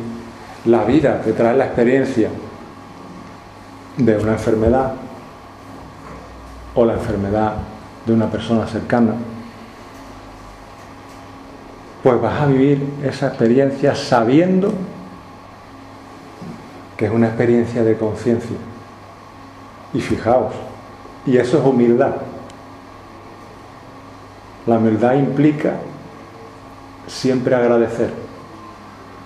[SPEAKER 1] la vida te trae la experiencia de una enfermedad o la enfermedad de una persona cercana, pues vas a vivir esa experiencia sabiendo que es una experiencia de conciencia. Y fijaos, y eso es humildad. La humildad implica siempre agradecer,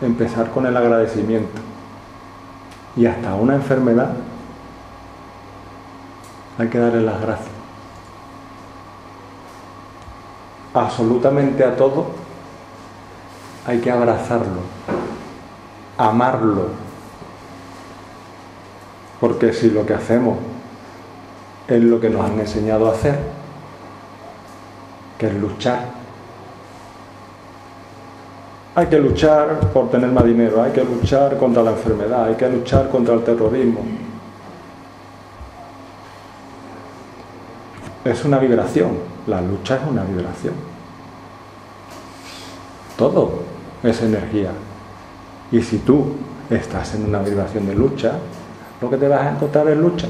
[SPEAKER 1] empezar con el agradecimiento. Y hasta una enfermedad hay que darle las gracias. Absolutamente a todo hay que abrazarlo, amarlo. Porque si lo que hacemos es lo que nos han enseñado a hacer, que es luchar, hay que luchar por tener más dinero, hay que luchar contra la enfermedad, hay que luchar contra el terrorismo. Es una vibración, la lucha es una vibración. Todo es energía. Y si tú estás en una vibración de lucha, lo que te vas a encontrar es lucha.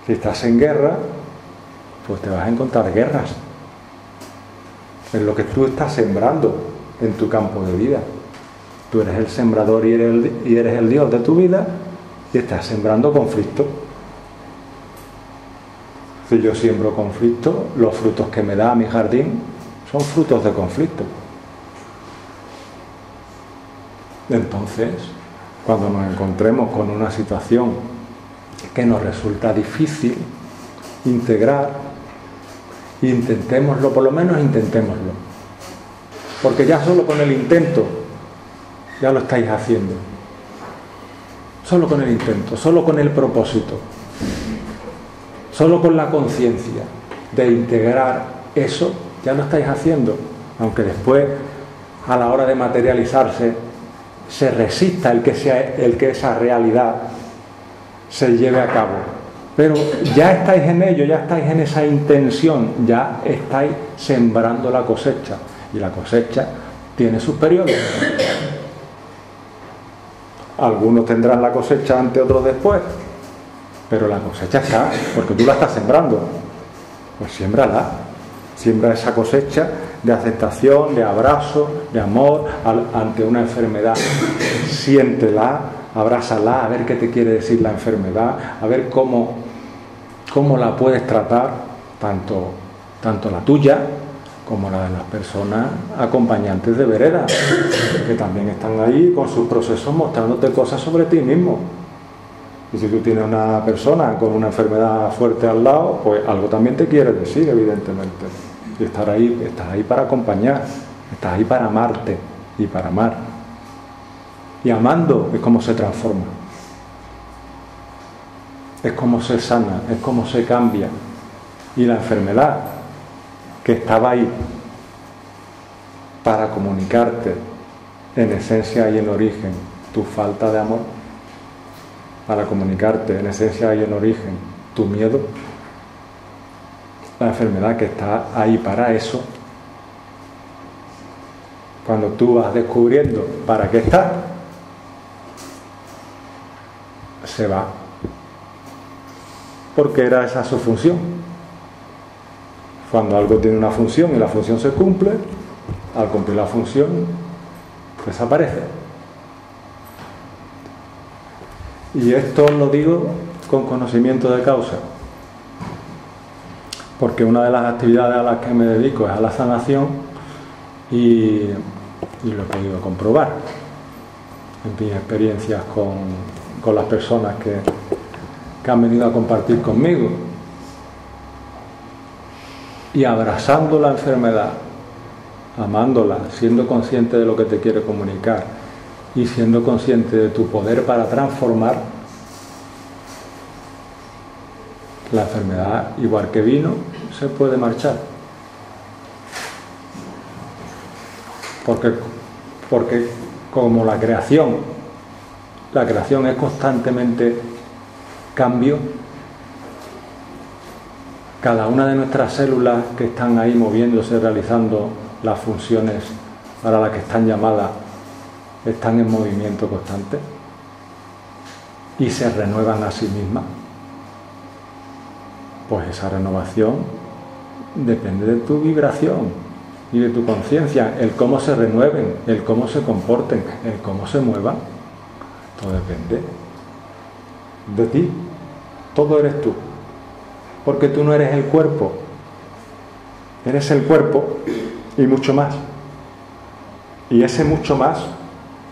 [SPEAKER 1] Si estás en guerra, pues te vas a encontrar guerras. Es lo que tú estás sembrando en tu campo de vida. Tú eres el sembrador y eres el Dios de tu vida y estás sembrando conflicto. Si yo siembro conflicto, los frutos que me da mi jardín son frutos de conflicto. Entonces, cuando nos encontremos con una situación que nos resulta difícil integrar, intentémoslo, por lo menos intentémoslo. Porque ya solo con el intento, ya lo estáis haciendo. Solo con el intento, solo con el propósito, solo con la conciencia de integrar eso, ya lo estáis haciendo. Aunque después, a la hora de materializarse, se resista el que esa realidad se lleve a cabo. Pero ya estáis en ello, ya estáis en esa intención, ya estáis sembrando la cosecha. Y la cosecha tiene sus periodos. Algunos tendrán la cosecha antes, otros después. Pero la cosecha está, porque tú la estás sembrando. Pues siémbrala. Siembra esa cosecha de aceptación, de abrazo, de amor ante una enfermedad. Siéntela, abrázala, a ver qué te quiere decir la enfermedad, a ver cómo la puedes tratar, tanto la tuya como la de las personas acompañantes de vereda, que también están ahí con sus procesos mostrándote cosas sobre ti mismo. Y si tú tienes una persona con una enfermedad fuerte al lado, pues algo también te quiere decir, evidentemente. Y estás ahí para acompañar, estás ahí para amarte y para amar. Y amando es como se transforma, es como se sana, es como se cambia. Y la enfermedad que estaba ahí para comunicarte en esencia y en origen tu falta de amor, para comunicarte en esencia y en origen tu miedo, la enfermedad que está ahí para eso, Cuando tú vas descubriendo para qué está, se va. Porque era esa su función. Cuando algo tiene una función y la función se cumple, al cumplir la función, desaparece. Y esto lo digo con conocimiento de causa, porque una de las actividades a las que me dedico es a la sanación y lo he podido comprobar en mis experiencias con las personas que han venido a compartir conmigo. Y abrazando la enfermedad, amándola, siendo consciente de lo que te quiere comunicar y siendo consciente de tu poder para transformar, la enfermedad, igual que vino, se puede marchar. Porque como la creación es constantemente cambio, cada una de nuestras células que están ahí moviéndose, realizando las funciones para las que están llamadas, están en movimiento constante y se renuevan a sí mismas. Pues esa renovación depende de tu vibración y de tu conciencia, el cómo se renueven, el cómo se comporten, el cómo se muevan. Todo depende de ti. Todo eres tú. Porque tú no eres el cuerpo. Eres el cuerpo y mucho más. Y ese mucho más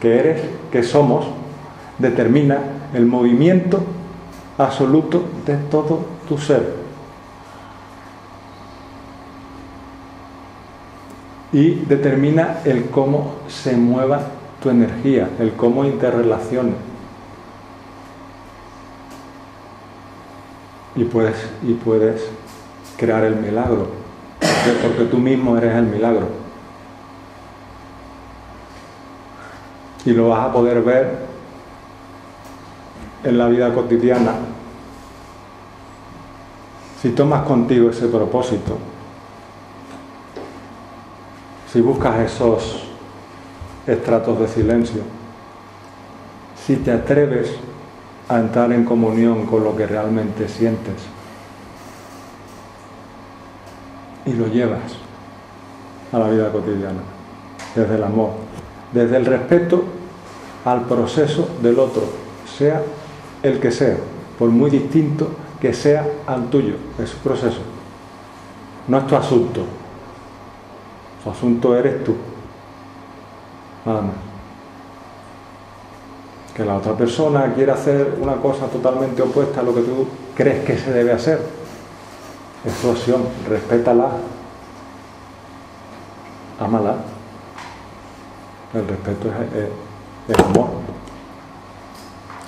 [SPEAKER 1] que eres, que somos, determina el movimiento absoluto de todo tu ser. Y determina el cómo se mueva tu energía, el cómo interrelaciones. Y puedes crear el milagro, porque tú mismo eres el milagro. Y lo vas a poder ver en la vida cotidiana. Si tomas contigo ese propósito, si buscas esos estratos de silencio, si te atreves a entrar en comunión con lo que realmente sientes y lo llevas a la vida cotidiana, desde el amor, desde el respeto al proceso del otro, sea el que sea, por muy distinto que sea al tuyo, es su proceso, no es tu asunto. Su asunto eres tú, nada más. Que la otra persona quiera hacer una cosa totalmente opuesta a lo que tú crees que se debe hacer, es tu opción, respétala, ámala. El respeto es amor.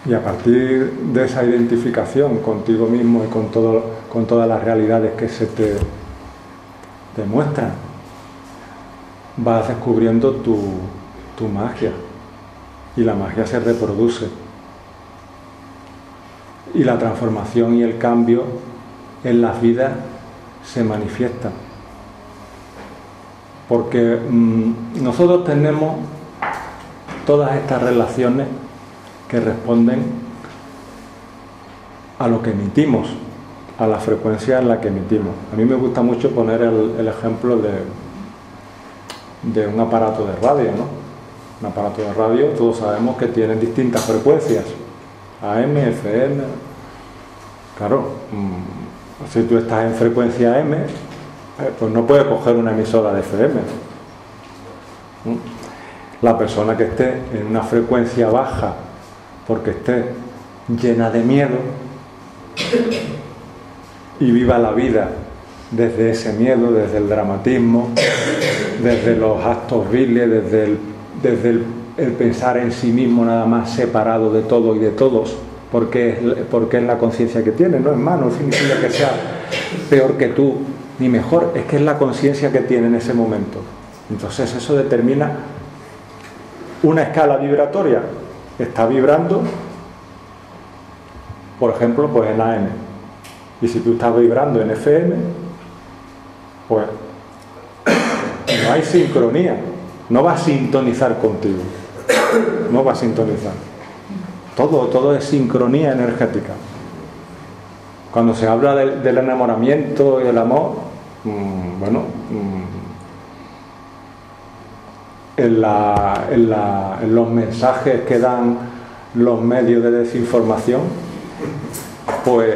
[SPEAKER 1] Y a partir de esa identificación contigo mismo y con todas las realidades que se te muestran, vas descubriendo tu magia, y la magia se reproduce, y la transformación y el cambio en las vidas se manifiestan, porque nosotros tenemos todas estas relaciones que responden a lo que emitimos, a la frecuencia en la que emitimos. A mí me gusta mucho poner el ejemplo de un aparato de radio, ¿no? Un aparato de radio, todos sabemos que tiene distintas frecuencias, AM, FM. Claro, si tú estás en frecuencia M, pues no puedes coger una emisora de FM. La persona que esté en una frecuencia baja, porque esté llena de miedo y viva la vida desde ese miedo, desde el dramatismo, desde los actos viles, desde el pensar en sí mismo nada más, separado de todo y de todos, porque es la conciencia que tiene, no es más, no significa que sea peor que tú ni mejor, es que es la conciencia que tiene en ese momento. Entonces eso determina una escala vibratoria. Está vibrando, por ejemplo, pues en AM, y si tú estás vibrando en FM, pues no hay sincronía, no va a sintonizar contigo, no va a sintonizar. Todo es sincronía energética. Cuando se habla del enamoramiento y del amor, en los mensajes que dan los medios de desinformación, pues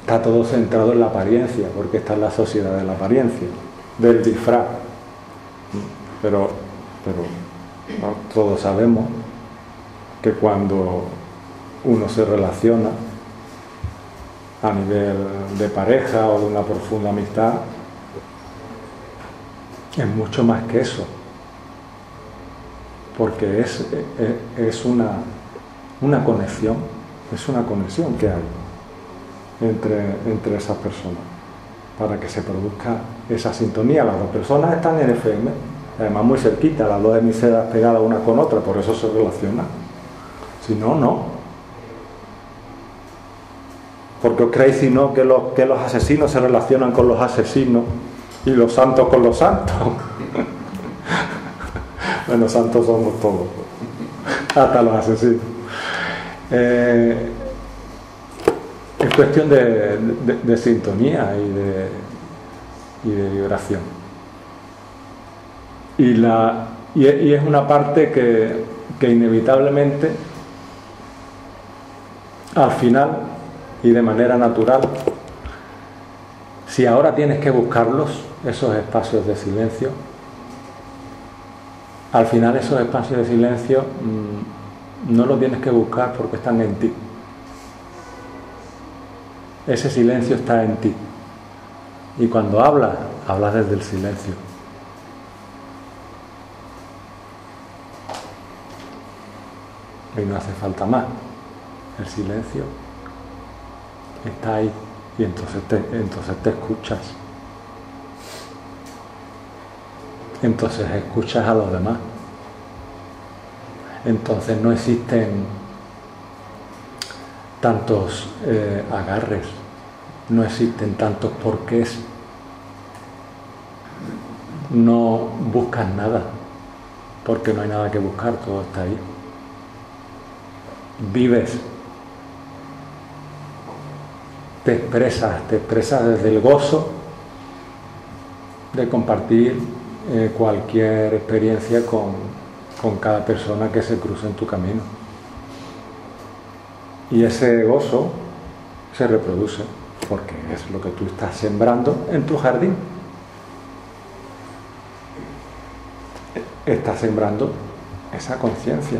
[SPEAKER 1] está todo centrado en la apariencia, porque está en la sociedad de la apariencia, del disfraz. Pero ¿no? Todos sabemos que cuando uno se relaciona a nivel de pareja o de una profunda amistad, es mucho más que eso, porque es una conexión, que hay entre esas personas, para que se produzca esa sintonía. Las dos personas están en FM, además muy cerquita, las dos emisoras pegadas una con otra, por eso se relacionan. Si no, no. Porque os creéis, si no, que los asesinos se relacionan con los asesinos y los santos con los santos. Bueno, santos somos todos, hasta los asesinos. Es cuestión de sintonía y de vibración. Y es una parte que inevitablemente, al final y de manera natural, si ahora tienes que buscarlos, esos espacios de silencio, al final esos espacios de silencio no los tienes que buscar porque están en ti. Ese silencio está en ti. Y cuando hablas desde el silencio. Y no hace falta más. El silencio está ahí y entonces te escuchas. Entonces escuchas a los demás. Entonces no existen tantos agarres, no existen tantos porqués, no buscas nada, porque no hay nada que buscar, todo está ahí. Vives, te expresas desde el gozo de compartir cualquier experiencia con cada persona que se cruza en tu camino. Y ese gozo se reproduce porque es lo que tú estás sembrando en tu jardín. Estás sembrando esa conciencia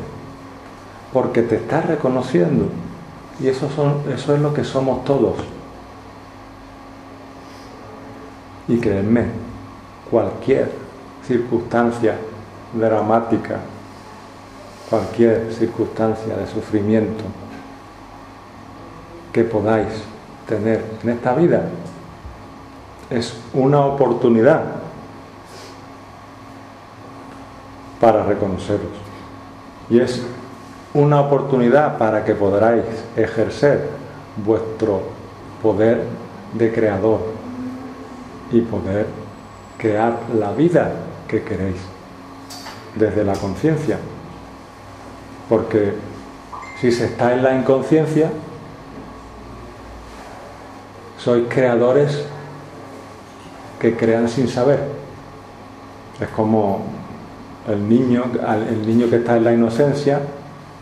[SPEAKER 1] porque te estás reconociendo, y eso es lo que somos todos. Y créanme, cualquier circunstancia dramática, cualquier circunstancia de sufrimiento que podáis tener en esta vida es una oportunidad para reconoceros, y es una oportunidad para que podáis ejercer vuestro poder de creador y poder crear la vida que queréis desde la conciencia, porque si se está en la inconsciencia, sois creadores que crean sin saber. Es como el niño que está en la inocencia,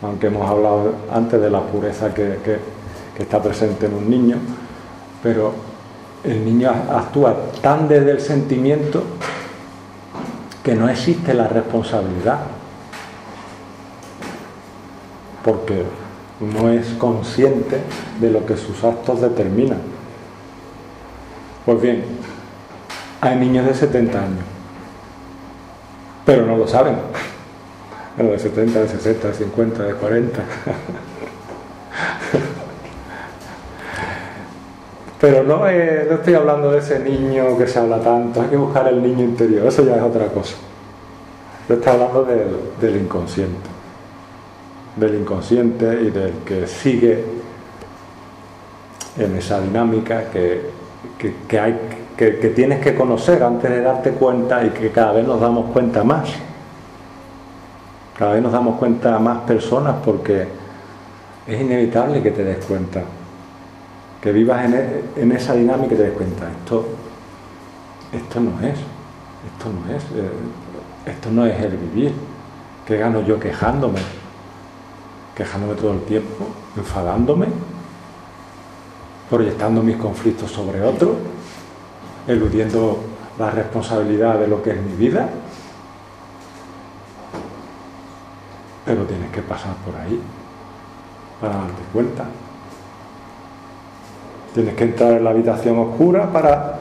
[SPEAKER 1] aunque hemos hablado antes de la pureza que está presente en un niño, pero el niño actúa tan desde el sentimiento que no existe la responsabilidad, porque no es consciente de lo que sus actos determinan. Pues bien, hay niños de 70 años, pero no lo saben. Bueno, de 70, de 60, de 50, de 40. Pero no estoy hablando de ese niño que se habla tanto. Hay que buscar el niño interior, eso ya es otra cosa. Yo estoy hablando del inconsciente. Del inconsciente y del que sigue en esa dinámica que hay que tienes que conocer antes de darte cuenta, y que cada vez nos damos cuenta más. Cada vez nos damos cuenta más personas, porque es inevitable que te des cuenta, que vivas en esa dinámica y te des cuenta, esto no es el vivir. ¿Qué gano yo quejándome todo el tiempo, enfadándome, proyectando mis conflictos sobre otros, eludiendo la responsabilidad de lo que es mi vida? Pero tienes que pasar por ahí para darte cuenta. Tienes que entrar en la habitación oscura para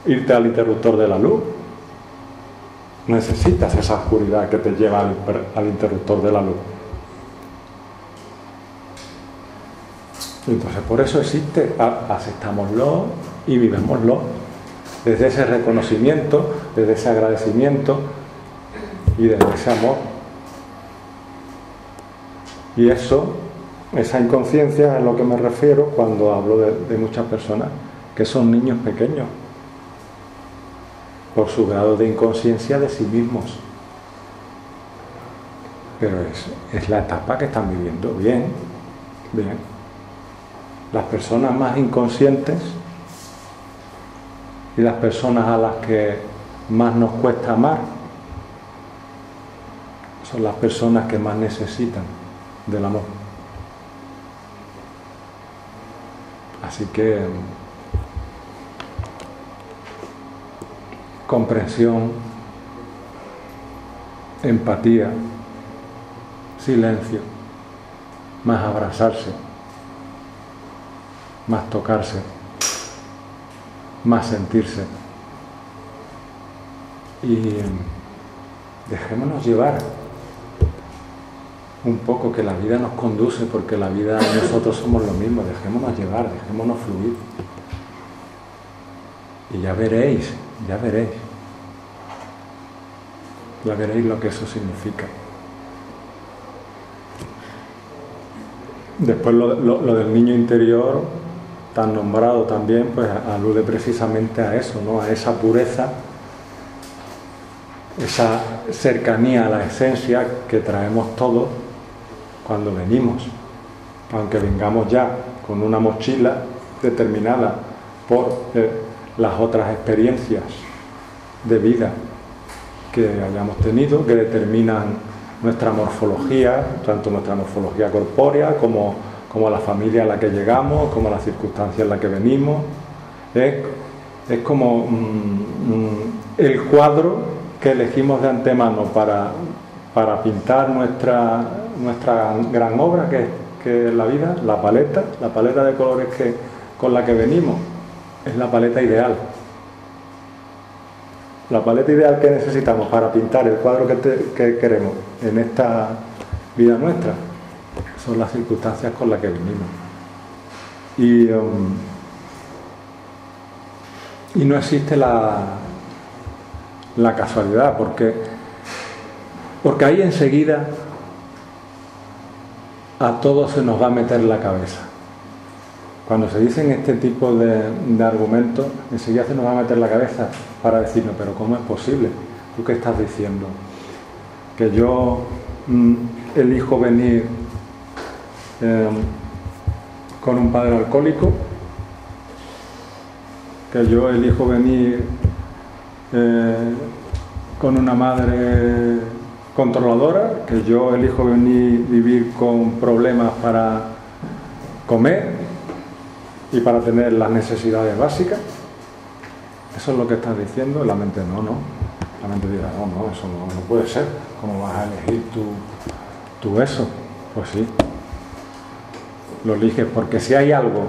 [SPEAKER 1] irte al interruptor de la luz. Necesitas esa oscuridad que te lleva al interruptor de la luz. Entonces, por eso existe, aceptámoslo y vivémoslo desde ese reconocimiento, desde ese agradecimiento y desde ese amor. Y esa inconsciencia es a lo que me refiero cuando hablo de muchas personas que son niños pequeños, por su grado de inconsciencia de sí mismos. Pero es la etapa que están viviendo. Bien. Las personas más inconscientes y las personas a las que más nos cuesta amar son las personas que más necesitan del amor. Así que comprensión, empatía, silencio, más abrazarse, más tocarse, más sentirse. Y dejémonos llevar un poco, que la vida nos conduce, porque la vida nosotros somos lo mismo. Dejémonos llevar, dejémonos fluir. Y ya veréis lo que eso significa. Después lo del niño interior, tan nombrado también, pues alude precisamente a eso, ¿no? A esa pureza, esa cercanía a la esencia que traemos todos cuando venimos, aunque vengamos ya con una mochila determinada por las otras experiencias de vida que hayamos tenido, que determinan nuestra morfología, tanto nuestra morfología corpórea como la familia a la que llegamos, como las circunstancias en las que venimos. Es como el cuadro que elegimos de antemano para pintar nuestra gran obra, que es la vida. La paleta de colores con la que venimos es la paleta ideal. La paleta ideal que necesitamos para pintar el cuadro que queremos en esta vida nuestra son las circunstancias con las que venimos. Y no existe la casualidad, porque ahí enseguida a todos se nos va a meter la cabeza. Cuando se dicen este tipo de argumentos, enseguida se nos va a meter la cabeza para decirnos, pero ¿cómo es posible? ¿Tú qué estás diciendo? Que yo elijo venir con un padre alcohólico, que yo elijo venir con una madre controladora, que yo elijo vivir con problemas para comer y para tener las necesidades básicas. Eso es lo que estás diciendo. La mente no. La mente dirá, no, eso no puede ser. ¿Cómo vas a elegir tú eso? Pues sí, lo eliges, porque si hay algo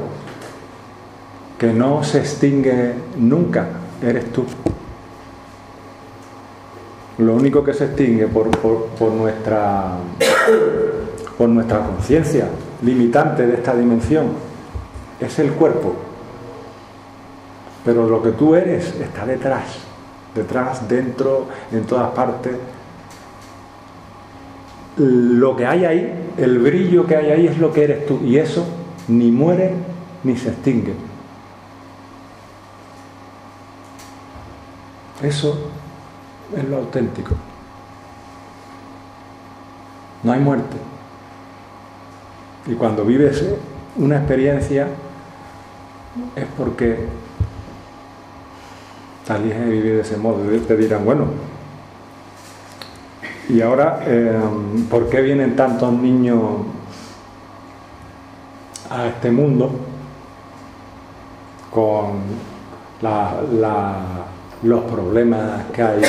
[SPEAKER 1] que no se extingue nunca, eres tú. Lo único que se extingue por nuestra conciencia limitante de esta dimensión es el cuerpo, pero lo que tú eres está detrás, dentro, en todas partes. Lo que hay ahí, el brillo que hay ahí, es lo que eres tú, y eso ni muere ni se extingue. Eso es lo auténtico. No hay muerte. Y cuando vives una experiencia es porque te eliges de vivir de ese modo. Y te dirán, bueno, y ahora, ¿por qué vienen tantos niños a este mundo con los problemas que hay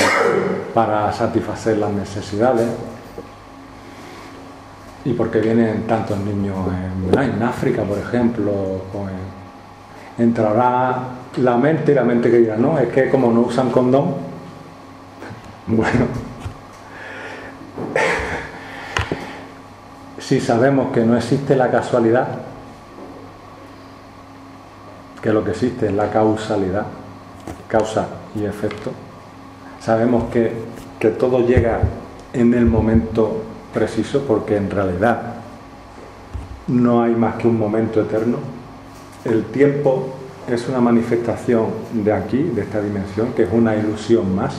[SPEAKER 1] para satisfacer las necesidades? ¿Y por qué vienen tantos niños en África, por ejemplo? Entrará la mente, y la mente que dirá, no, es que como no usan condón, bueno, si sabemos que no existe la casualidad, que lo que existe es la causalidad, causa y efecto, sabemos que todo llega en el momento preciso, porque en realidad no hay más que un momento eterno. El tiempo es una manifestación de aquí, de esta dimensión, que es una ilusión más.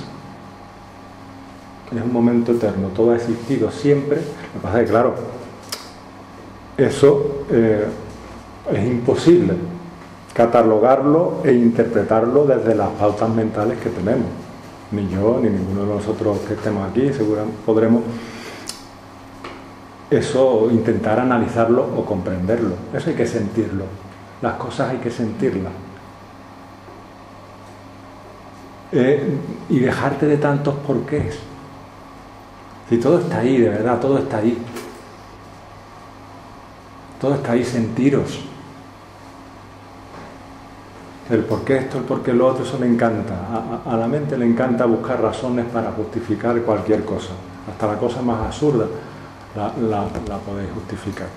[SPEAKER 1] Es un momento eterno, todo ha existido siempre. Lo que pasa es que, claro, eso es imposible catalogarlo e interpretarlo desde las pautas mentales que tenemos. Ni yo, ni ninguno de nosotros que estemos aquí, seguramente podremos eso, intentar analizarlo o comprenderlo. Eso hay que sentirlo. Las cosas hay que sentirlas. Y dejarte de tantos porqués. Si todo está ahí, de verdad, todo está ahí. Todo está ahí, sentiros. El por qué esto, el por qué lo otro, eso le encanta. A la mente le encanta buscar razones para justificar cualquier cosa. Hasta la cosa más absurda la podéis justificar.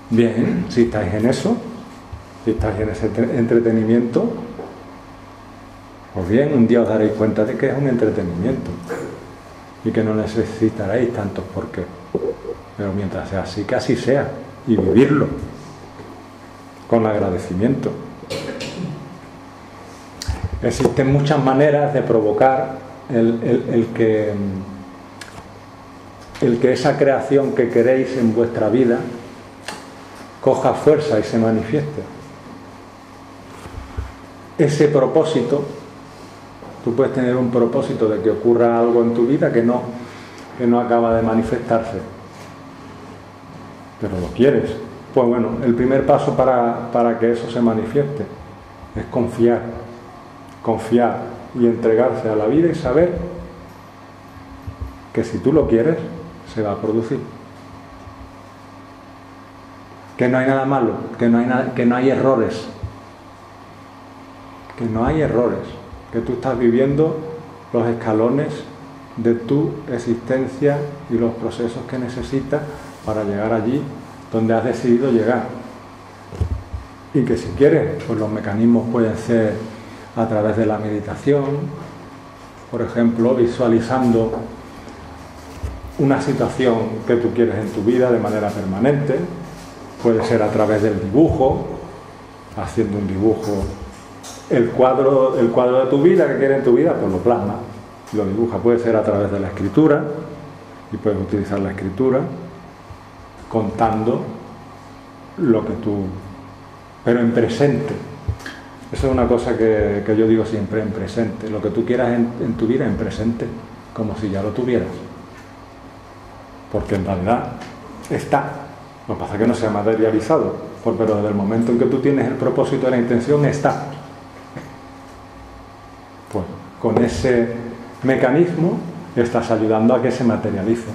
[SPEAKER 1] Bien, si estáis en eso, si estáis en ese entretenimiento, pues bien, un día os daréis cuenta de que es un entretenimiento y que no necesitaréis tantos por qué. Pero mientras sea así, que así sea, y vivirlo con agradecimiento. Existen muchas maneras de provocar el que esa creación que queréis en vuestra vida coja fuerza y se manifieste. Ese propósito, tú puedes tener un propósito de que ocurra algo en tu vida que no acaba de manifestarse, pero lo quieres. Pues bueno, el primer paso para que eso se manifieste es confiar y entregarse a la vida y saber que si tú lo quieres, se va a producir. Que no hay nada malo, que no hay errores, que tú estás viviendo los escalones de tu existencia y los procesos que necesitas para llegar allí donde has decidido llegar. Y que si quieres, pues los mecanismos pueden ser a través de la meditación, por ejemplo, visualizando una situación que tú quieres en tu vida de manera permanente. Puede ser a través del dibujo, haciendo un dibujo, el cuadro de tu vida que quieres en tu vida, pues lo plasma, lo dibuja. Puede ser a través de la escritura, y puedes utilizar la escritura contando lo que tú, pero en presente. Eso es una cosa que yo digo siempre, en presente. Lo que tú quieras en tu vida en presente, como si ya lo tuvieras, porque en realidad está. Lo que pasa es que no se ha materializado, pero desde el momento en que tú tienes el propósito y la intención, está. Pues con ese mecanismo estás ayudando a que se materialice.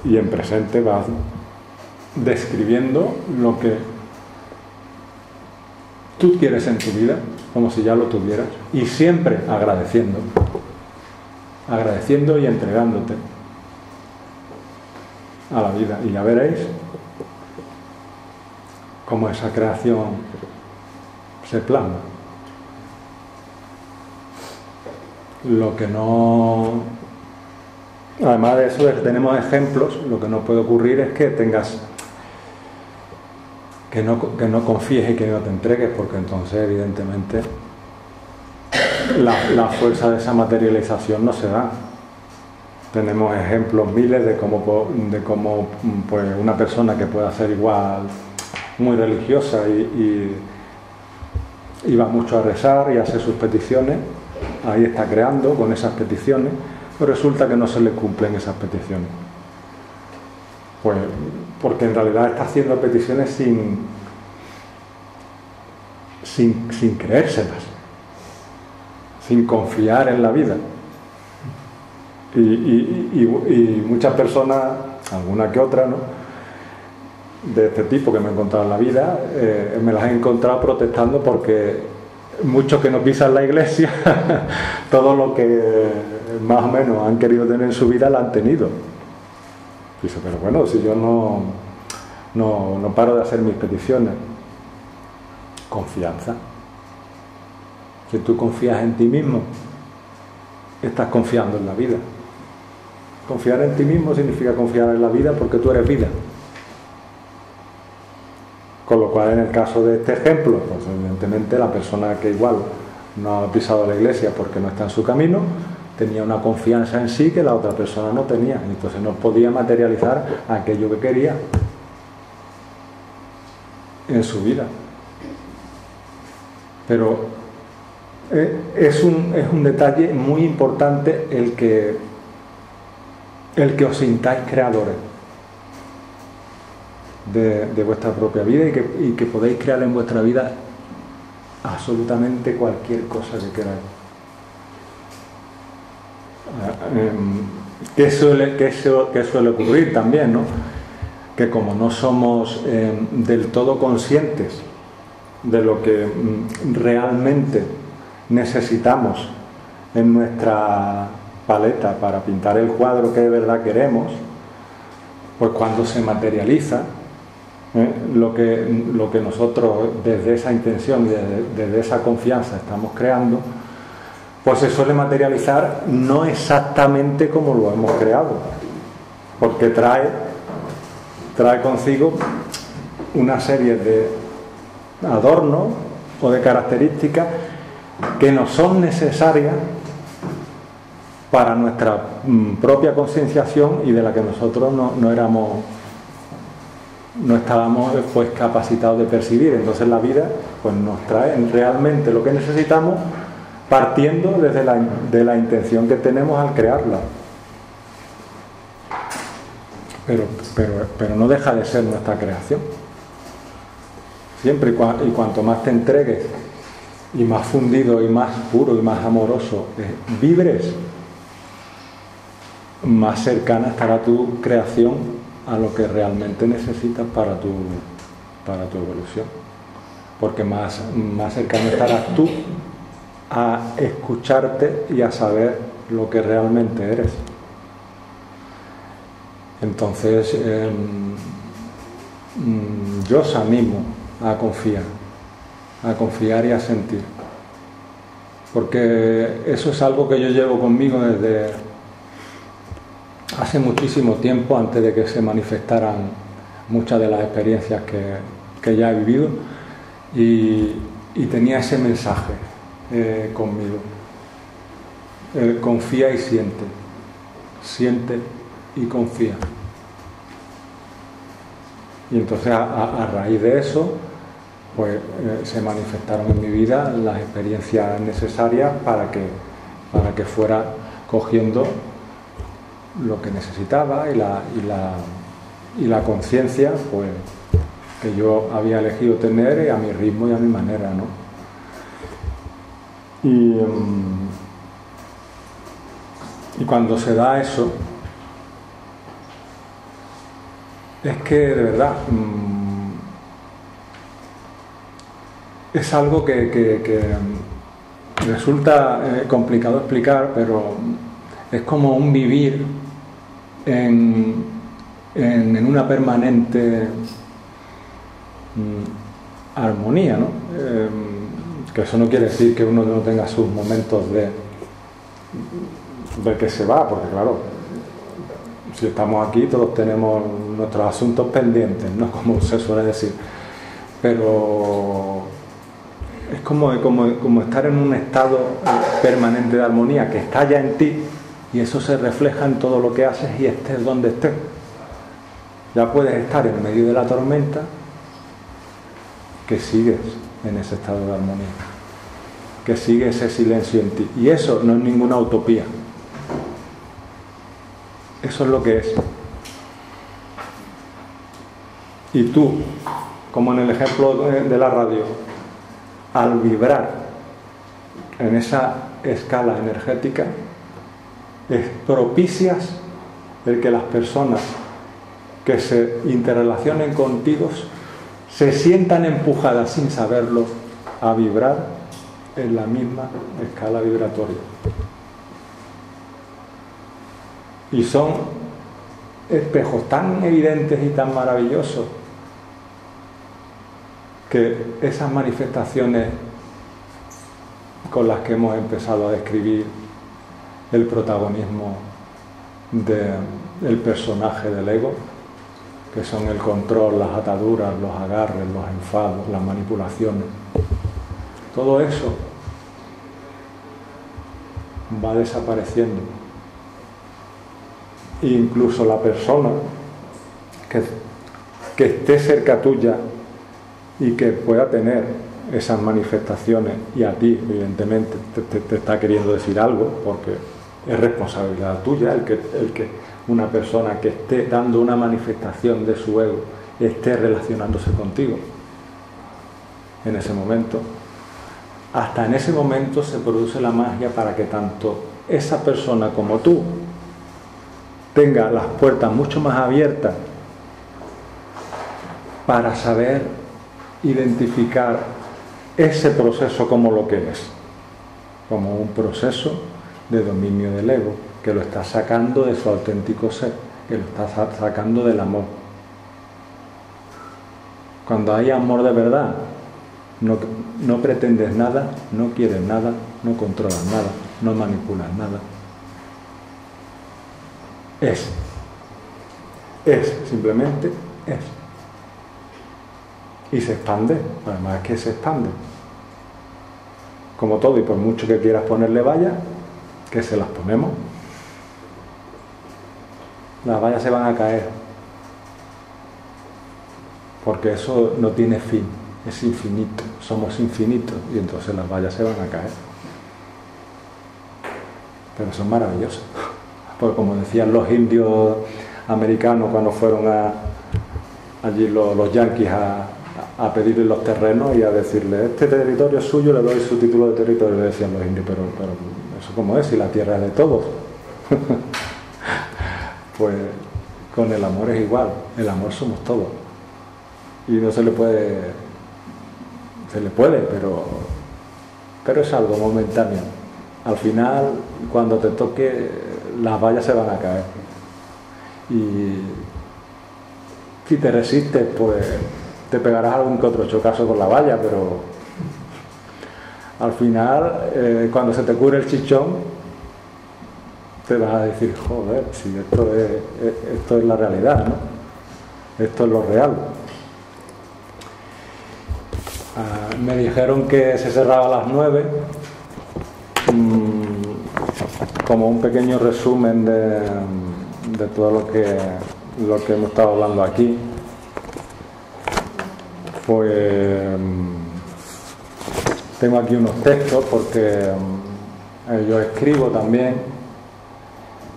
[SPEAKER 1] Y en presente vas describiendo lo que tú quieres en tu vida, como si ya lo tuvieras, y siempre agradeciendo y entregándote a la vida, y ya veréis cómo esa creación se plasma. Lo que no, además de eso, tenemos ejemplos. Lo que no puede ocurrir es que tengas que no confíes y que no te entregues, porque entonces evidentemente la fuerza de esa materialización no se da. Tenemos ejemplos miles de cómo pues, una persona que pueda ser igual muy religiosa y va mucho a rezar y a hacer sus peticiones, ahí está creando con esas peticiones, pero resulta que no se le cumplen esas peticiones. Pues porque en realidad está haciendo peticiones sin creérselas, sin confiar en la vida. Y muchas personas, alguna que otra, ¿no?, de este tipo que me he encontrado en la vida, me las he encontrado protestando porque muchos que no pisan la iglesia todo lo que más o menos han querido tener en su vida lo han tenido. Dice, pero bueno, si yo no paro de hacer mis peticiones. Confianza. Si tú confías en ti mismo, estás confiando en la vida. Confiar en ti mismo significa confiar en la vida porque tú eres vida. Con lo cual, en el caso de este ejemplo, pues evidentemente la persona que igual no ha pisado la iglesia porque no está en su camino, tenía una confianza en sí que la otra persona no tenía, y entonces no podía materializar aquello que quería en su vida. Pero es un detalle muy importante el que os sintáis creadores de vuestra propia vida y que podéis crear en vuestra vida absolutamente cualquier cosa que queráis. ¿Qué suele ocurrir también, ¿no? Que como no somos del todo conscientes de lo que realmente necesitamos en nuestra paleta para pintar el cuadro que de verdad queremos, pues cuando se materializa lo que nosotros desde esa intención, desde esa confianza estamos creando, pues se suele materializar no exactamente como lo hemos creado, porque trae consigo una serie de adornos o de características que no son necesarias para nuestra propia concienciación y de la que nosotros no estábamos pues capacitados de percibir. Entonces la vida pues nos trae realmente lo que necesitamos, partiendo de la intención que tenemos al crearla. Pero no deja de ser nuestra creación. Siempre y cuanto más te entregues y más fundido y más puro y más amoroso vibres, más cercana estará tu creación a lo que realmente necesitas para tu evolución. Porque más cercano estarás tú a escucharte y a saber lo que realmente eres. Entonces yo os animo a confiar y a sentir, porque eso es algo que yo llevo conmigo desde hace muchísimo tiempo, antes de que se manifestaran muchas de las experiencias que ya he vivido, y tenía ese mensaje conmigo: confía y siente y confía. Y entonces a raíz de eso pues se manifestaron en mi vida las experiencias necesarias para que fuera cogiendo lo que necesitaba y la conciencia pues que yo había elegido tener a mi ritmo y a mi manera, ¿no? Y cuando se da eso, es que de verdad es algo que resulta complicado explicar, pero es como un vivir en una permanente armonía, ¿no? Que eso no quiere decir que uno no tenga sus momentos de que se va, porque claro, si estamos aquí todos tenemos nuestros asuntos pendientes, ¿no?, como se suele decir, pero es como estar en un estado permanente de armonía que está ya en ti, y eso se refleja en todo lo que haces y estés donde estés. Ya puedes estar en medio de la tormenta, que sigues en ese estado de armonía, que sigue ese silencio en ti, y eso no es ninguna utopía, eso es lo que es. Y tú, como en el ejemplo de la radio, al vibrar en esa escala energética, propicias el que las personas que se interrelacionen contigo se sientan empujadas sin saberlo a vibrar en la misma escala vibratoria. Y son espejos tan evidentes y tan maravillosos que esas manifestaciones con las que hemos empezado a describir el protagonismo del personaje del ego, que son el control, las ataduras, los agarres, los enfados, las manipulaciones, todo eso va desapareciendo. E incluso la persona que esté cerca tuya y que pueda tener esas manifestaciones, y a ti evidentemente te está queriendo decir algo, porque es responsabilidad tuya el que una persona que esté dando una manifestación de su ego esté relacionándose contigo en ese momento. Hasta en ese momento se produce la magia para que tanto esa persona como tú tenga las puertas mucho más abiertas para saber identificar ese proceso como lo que es, como un proceso de dominio del ego, que lo está sacando de su auténtico ser, que lo está sacando del amor. Cuando hay amor de verdad, no pretendes nada, no quieres nada, no controlas nada, no manipulas nada. Simplemente es. Y se expande, además es que se expande. Como todo, y por mucho que quieras ponerle vallas, que se las ponemos, las vallas se van a caer, porque eso no tiene fin, es infinito, somos infinitos, y entonces las vallas se van a caer. Pero son maravillosas, porque como decían los indios americanos cuando fueron allí los yanquis a pedirle los terrenos y a decirle, este territorio es suyo, le doy su título de territorio, le decían los indios, pero eso como es, si la tierra es de todos. Pues con el amor es igual, el amor somos todos, y no se le puede, pero es algo momentáneo. Al final, cuando te toque, las vallas se van a caer, y si te resistes, pues te pegarás algún que otro chocazo con la valla, pero al final, cuando se te cure el chichón, te vas a decir, joder, si esto es la realidad, ¿no? Esto es lo real. Me dijeron que se cerraba a las 9, como un pequeño resumen de todo lo que hemos estado hablando aquí. Pues tengo aquí unos textos, porque yo escribo también,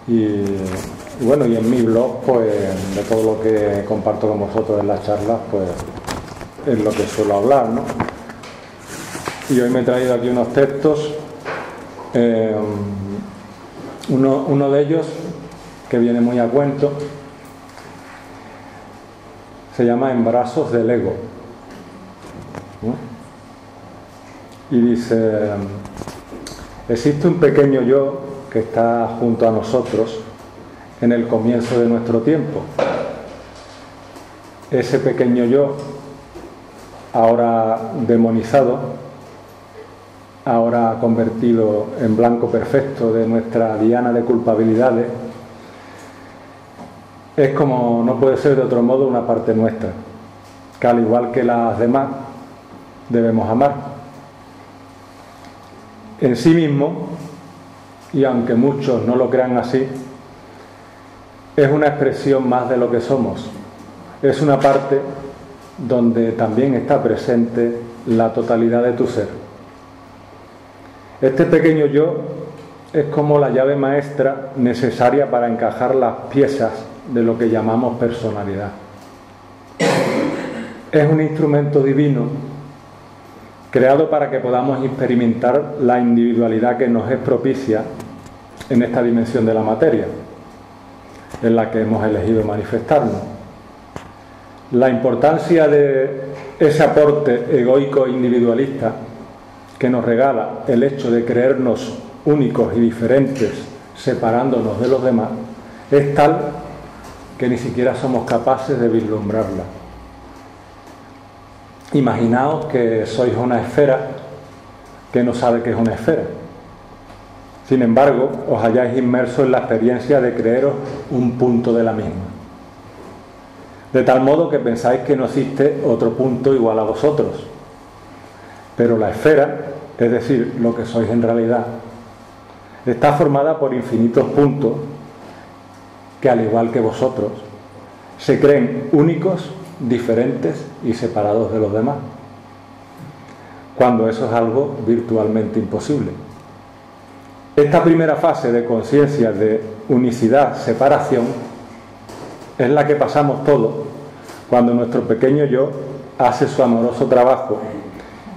[SPEAKER 1] y bueno, y en mi blog, pues de todo lo que comparto con vosotros en las charlas, pues es lo que suelo hablar, ¿no? Y hoy me he traído aquí unos textos, uno de ellos que viene muy a cuento, se llama Embrazos del ego, ¿no? Y dice, existe un pequeño yo que está junto a nosotros en el comienzo de nuestro tiempo. Ese pequeño yo, ahora demonizado, ahora convertido en blanco perfecto de nuestra diana de culpabilidades, es, como no puede ser de otro modo, una parte nuestra, que al igual que las demás debemos amar. en sí mismo, y aunque muchos no lo crean así, es una expresión más de lo que somos. Es una parte donde también está presente la totalidad de tu ser. Este pequeño yo es como la llave maestra necesaria para encajar las piezas de lo que llamamos personalidad. Es un instrumento divino creado para que podamos experimentar la individualidad que nos es propicia en esta dimensión de la materia, en la que hemos elegido manifestarnos. La importancia de ese aporte egoico e individualista que nos regala el hecho de creernos únicos y diferentes, separándonos de los demás, es tal que ni siquiera somos capaces de vislumbrarla. Imaginaos que sois una esfera que no sabe que es una esfera. Sin embargo, os halláis inmersos en la experiencia de creeros un punto de la misma. De tal modo que pensáis que no existe otro punto igual a vosotros. Pero la esfera, es decir, lo que sois en realidad, está formada por infinitos puntos que, al igual que vosotros, se creen únicos, diferentes y separados de los demás, cuando eso es algo virtualmente imposible. Esta primera fase de conciencia de unicidad, separación, es la que pasamos todos cuando nuestro pequeño yo hace su amoroso trabajo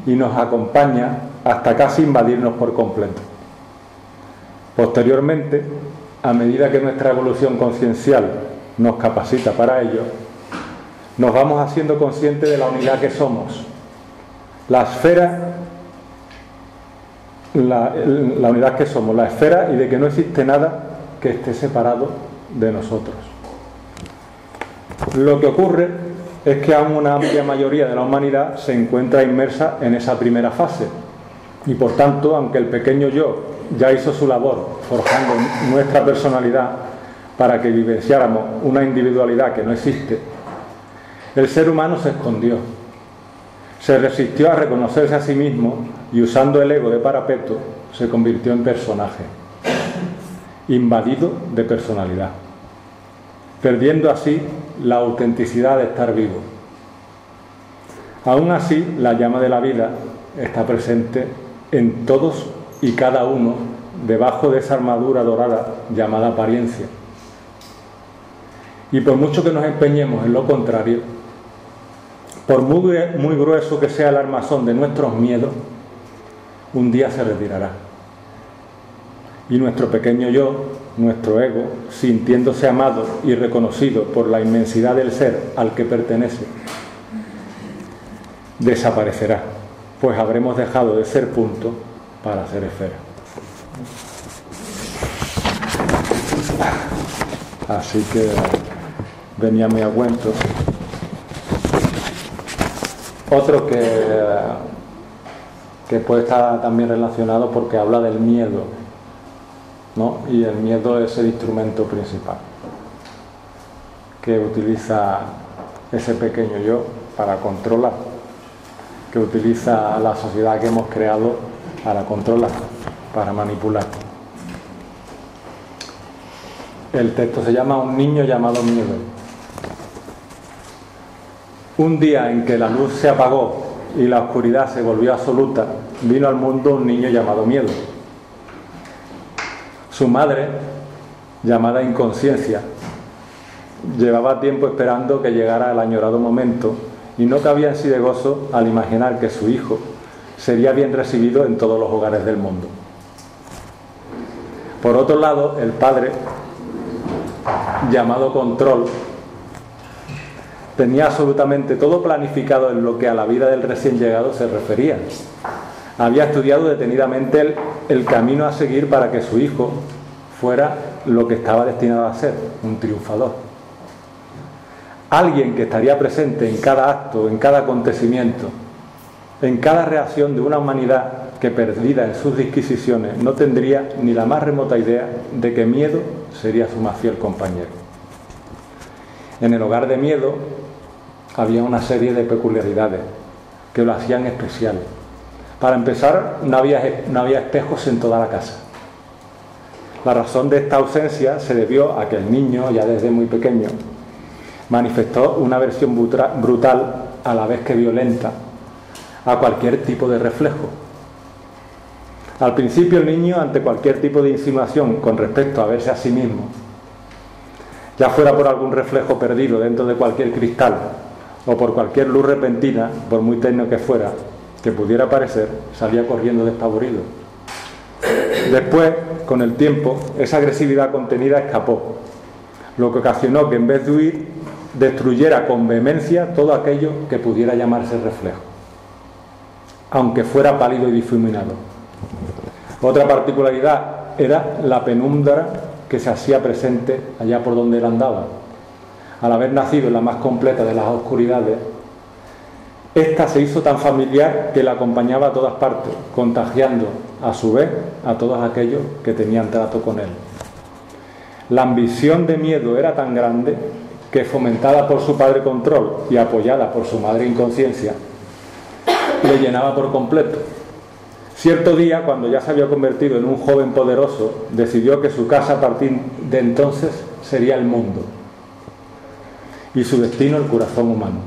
[SPEAKER 1] y nos acompaña hasta casi invadirnos por completo. Posteriormente, a medida que nuestra evolución conciencial nos capacita para ello, nos vamos haciendo conscientes de la unidad que somos, la esfera, la unidad que somos, la esfera, y de que no existe nada que esté separado de nosotros. Lo que ocurre es que aún una amplia mayoría de la humanidad se encuentra inmersa en esa primera fase, y por tanto, aunque el pequeño yo ya hizo su labor forjando nuestra personalidad para que vivenciáramos una individualidad que no existe, el ser humano se escondió, se resistió a reconocerse a sí mismo y, usando el ego de parapeto, se convirtió en personaje, invadido de personalidad, perdiendo así la autenticidad de estar vivo. Aún así, la llama de la vida está presente en todos y cada uno debajo de esa armadura dorada llamada apariencia. Y por mucho que nos empeñemos en lo contrario, por muy grueso que sea el armazón de nuestros miedos, un día se retirará. Y nuestro pequeño yo, nuestro ego, sintiéndose amado y reconocido por la inmensidad del ser al que pertenece, desaparecerá, pues habremos dejado de ser punto para ser esfera. Así que venía muy a cuento. Otro que puede estar también relacionado porque habla del miedo, ¿no? Y el miedo es el instrumento principal que utiliza ese pequeño yo para controlar, que utiliza la sociedad que hemos creado para controlar, para manipular. El texto se llama Un niño llamado miedo. Un día en que la luz se apagó y la oscuridad se volvió absoluta, vino al mundo un niño llamado miedo. Su madre, llamada inconsciencia, llevaba tiempo esperando que llegara el añorado momento y no cabía en sí de gozo al imaginar que su hijo sería bien recibido en todos los hogares del mundo. Por otro lado, el padre, llamado control, tenía absolutamente todo planificado en lo que a la vida del recién llegado se refería. Había estudiado detenidamente el camino a seguir para que su hijo fuera lo que estaba destinado a ser, un triunfador. Alguien que estaría presente en cada acto, en cada acontecimiento, en cada reacción de una humanidad que, perdida en sus disquisiciones, no tendría ni la más remota idea de que miedo sería su más fiel compañero. En el hogar de miedo había una serie de peculiaridades que lo hacían especial, Para empezar, no había espejos en toda la casa. La razón de esta ausencia se debió a que el niño, ya desde muy pequeño, manifestó una aversión brutal, a la vez que violenta, a cualquier tipo de reflejo. Al principio el niño, ante cualquier tipo de insinuación con respecto a verse a sí mismo, ya fuera por algún reflejo perdido dentro de cualquier cristal o por cualquier luz repentina, por muy tenue que fuera, que pudiera aparecer, salía corriendo despavorido. Después, con el tiempo, esa agresividad contenida escapó, lo que ocasionó que en vez de huir, destruyera con vehemencia todo aquello que pudiera llamarse reflejo, aunque fuera pálido y difuminado. Otra particularidad era la penumbra que se hacía presente allá por donde él andaba. Al haber nacido en la más completa de las oscuridades, esta se hizo tan familiar que la acompañaba a todas partes, contagiando a su vez a todos aquellos que tenían trato con él. La ambición de miedo era tan grande que, fomentada por su padre control y apoyada por su madre inconsciencia, le llenaba por completo. Cierto día, cuando ya se había convertido en un joven poderoso, decidió que su casa a partir de entonces sería el mundo y su destino el corazón humano.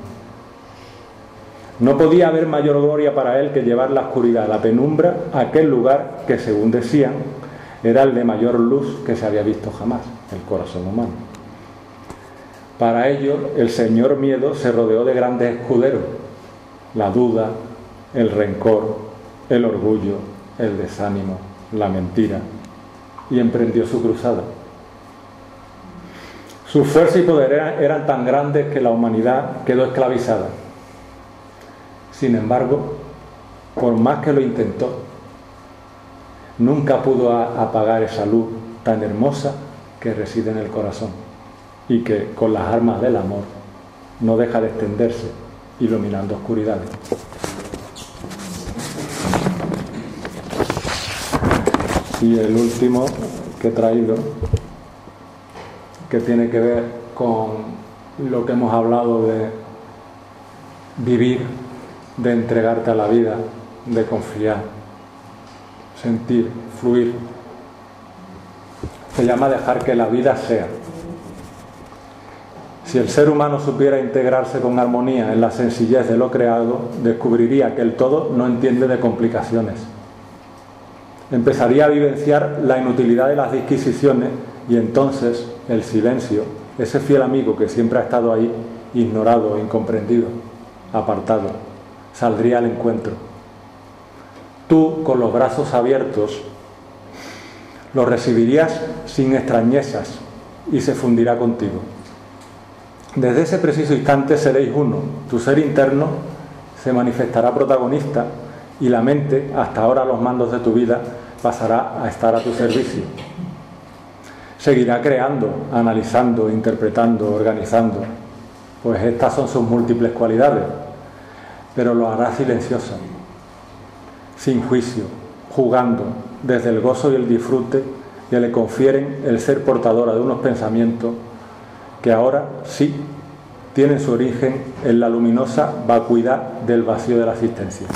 [SPEAKER 1] No podía haber mayor gloria para él que llevar la oscuridad, la penumbra, a aquel lugar que, según decían, era el de mayor luz que se había visto jamás, el corazón humano. Para ello, el señor Miedo se rodeó de grandes escuderos: la duda, el rencor, el orgullo, el desánimo, la mentira, y emprendió su cruzada. Su fuerza y poder eran tan grandes que la humanidad quedó esclavizada. Sin embargo, por más que lo intentó, nunca pudo apagar esa luz tan hermosa que reside en el corazón y que, con las armas del amor, no deja de extenderse, iluminando oscuridades. Y el último que he traído, que tiene que ver con lo que hemos hablado de vivir, de entregarte a la vida, de confiar, sentir, fluir. Se llama dejar que la vida sea. Si el ser humano supiera integrarse con armonía en la sencillez de lo creado, descubriría que el todo no entiende de complicaciones. Empezaría a vivenciar la inutilidad de las disquisiciones y entonces el silencio, ese fiel amigo que siempre ha estado ahí, ignorado, incomprendido, apartado, saldría al encuentro. Tú, con los brazos abiertos, lo recibirías sin extrañezas y se fundirá contigo. Desde ese preciso instante seréis uno, tu ser interno se manifestará protagonista y la mente, hasta ahora a los mandos de tu vida, pasará a estar a tu servicio. Seguirá creando, analizando, interpretando, organizando, pues estas son sus múltiples cualidades, pero lo hará silenciosa, sin juicio, jugando desde el gozo y el disfrute que le confieren el ser portadora de unos pensamientos que ahora sí tienen su origen en la luminosa vacuidad del vacío de la existencia.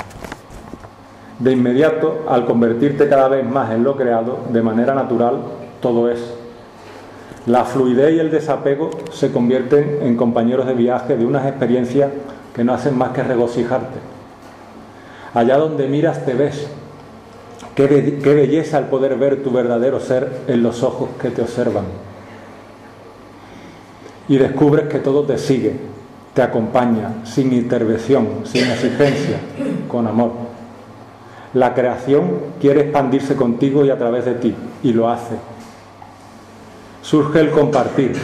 [SPEAKER 1] De inmediato, al convertirte cada vez más en lo creado, de manera natural, todo es. La fluidez y el desapego se convierten en compañeros de viaje de unas experiencias que no hacen más que regocijarte. Allá donde miras te ves. Qué belleza el poder ver tu verdadero ser en los ojos que te observan. Y descubres que todo te sigue, te acompaña, sin intervención, sin exigencia, con amor. La creación quiere expandirse contigo y a través de ti, y lo hace. Surge el compartir,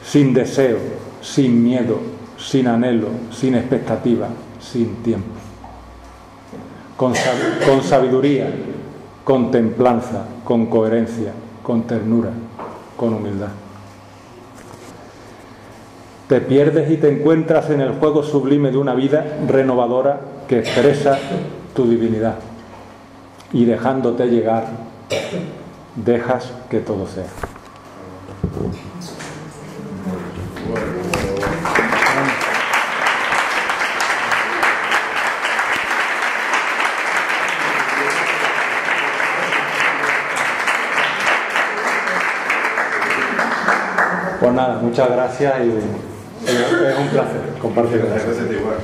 [SPEAKER 1] sin deseo, sin miedo, sin anhelo, sin expectativa, sin tiempo. Con sabiduría, con templanza, con coherencia, con ternura, con humildad. Te pierdes y te encuentras en el juego sublime de una vida renovadora que expresa tu divinidad. Y dejándote llegar, dejas que todo sea. Pues nada, muchas gracias y es un placer compartir con
[SPEAKER 2] Gracias a ti igual.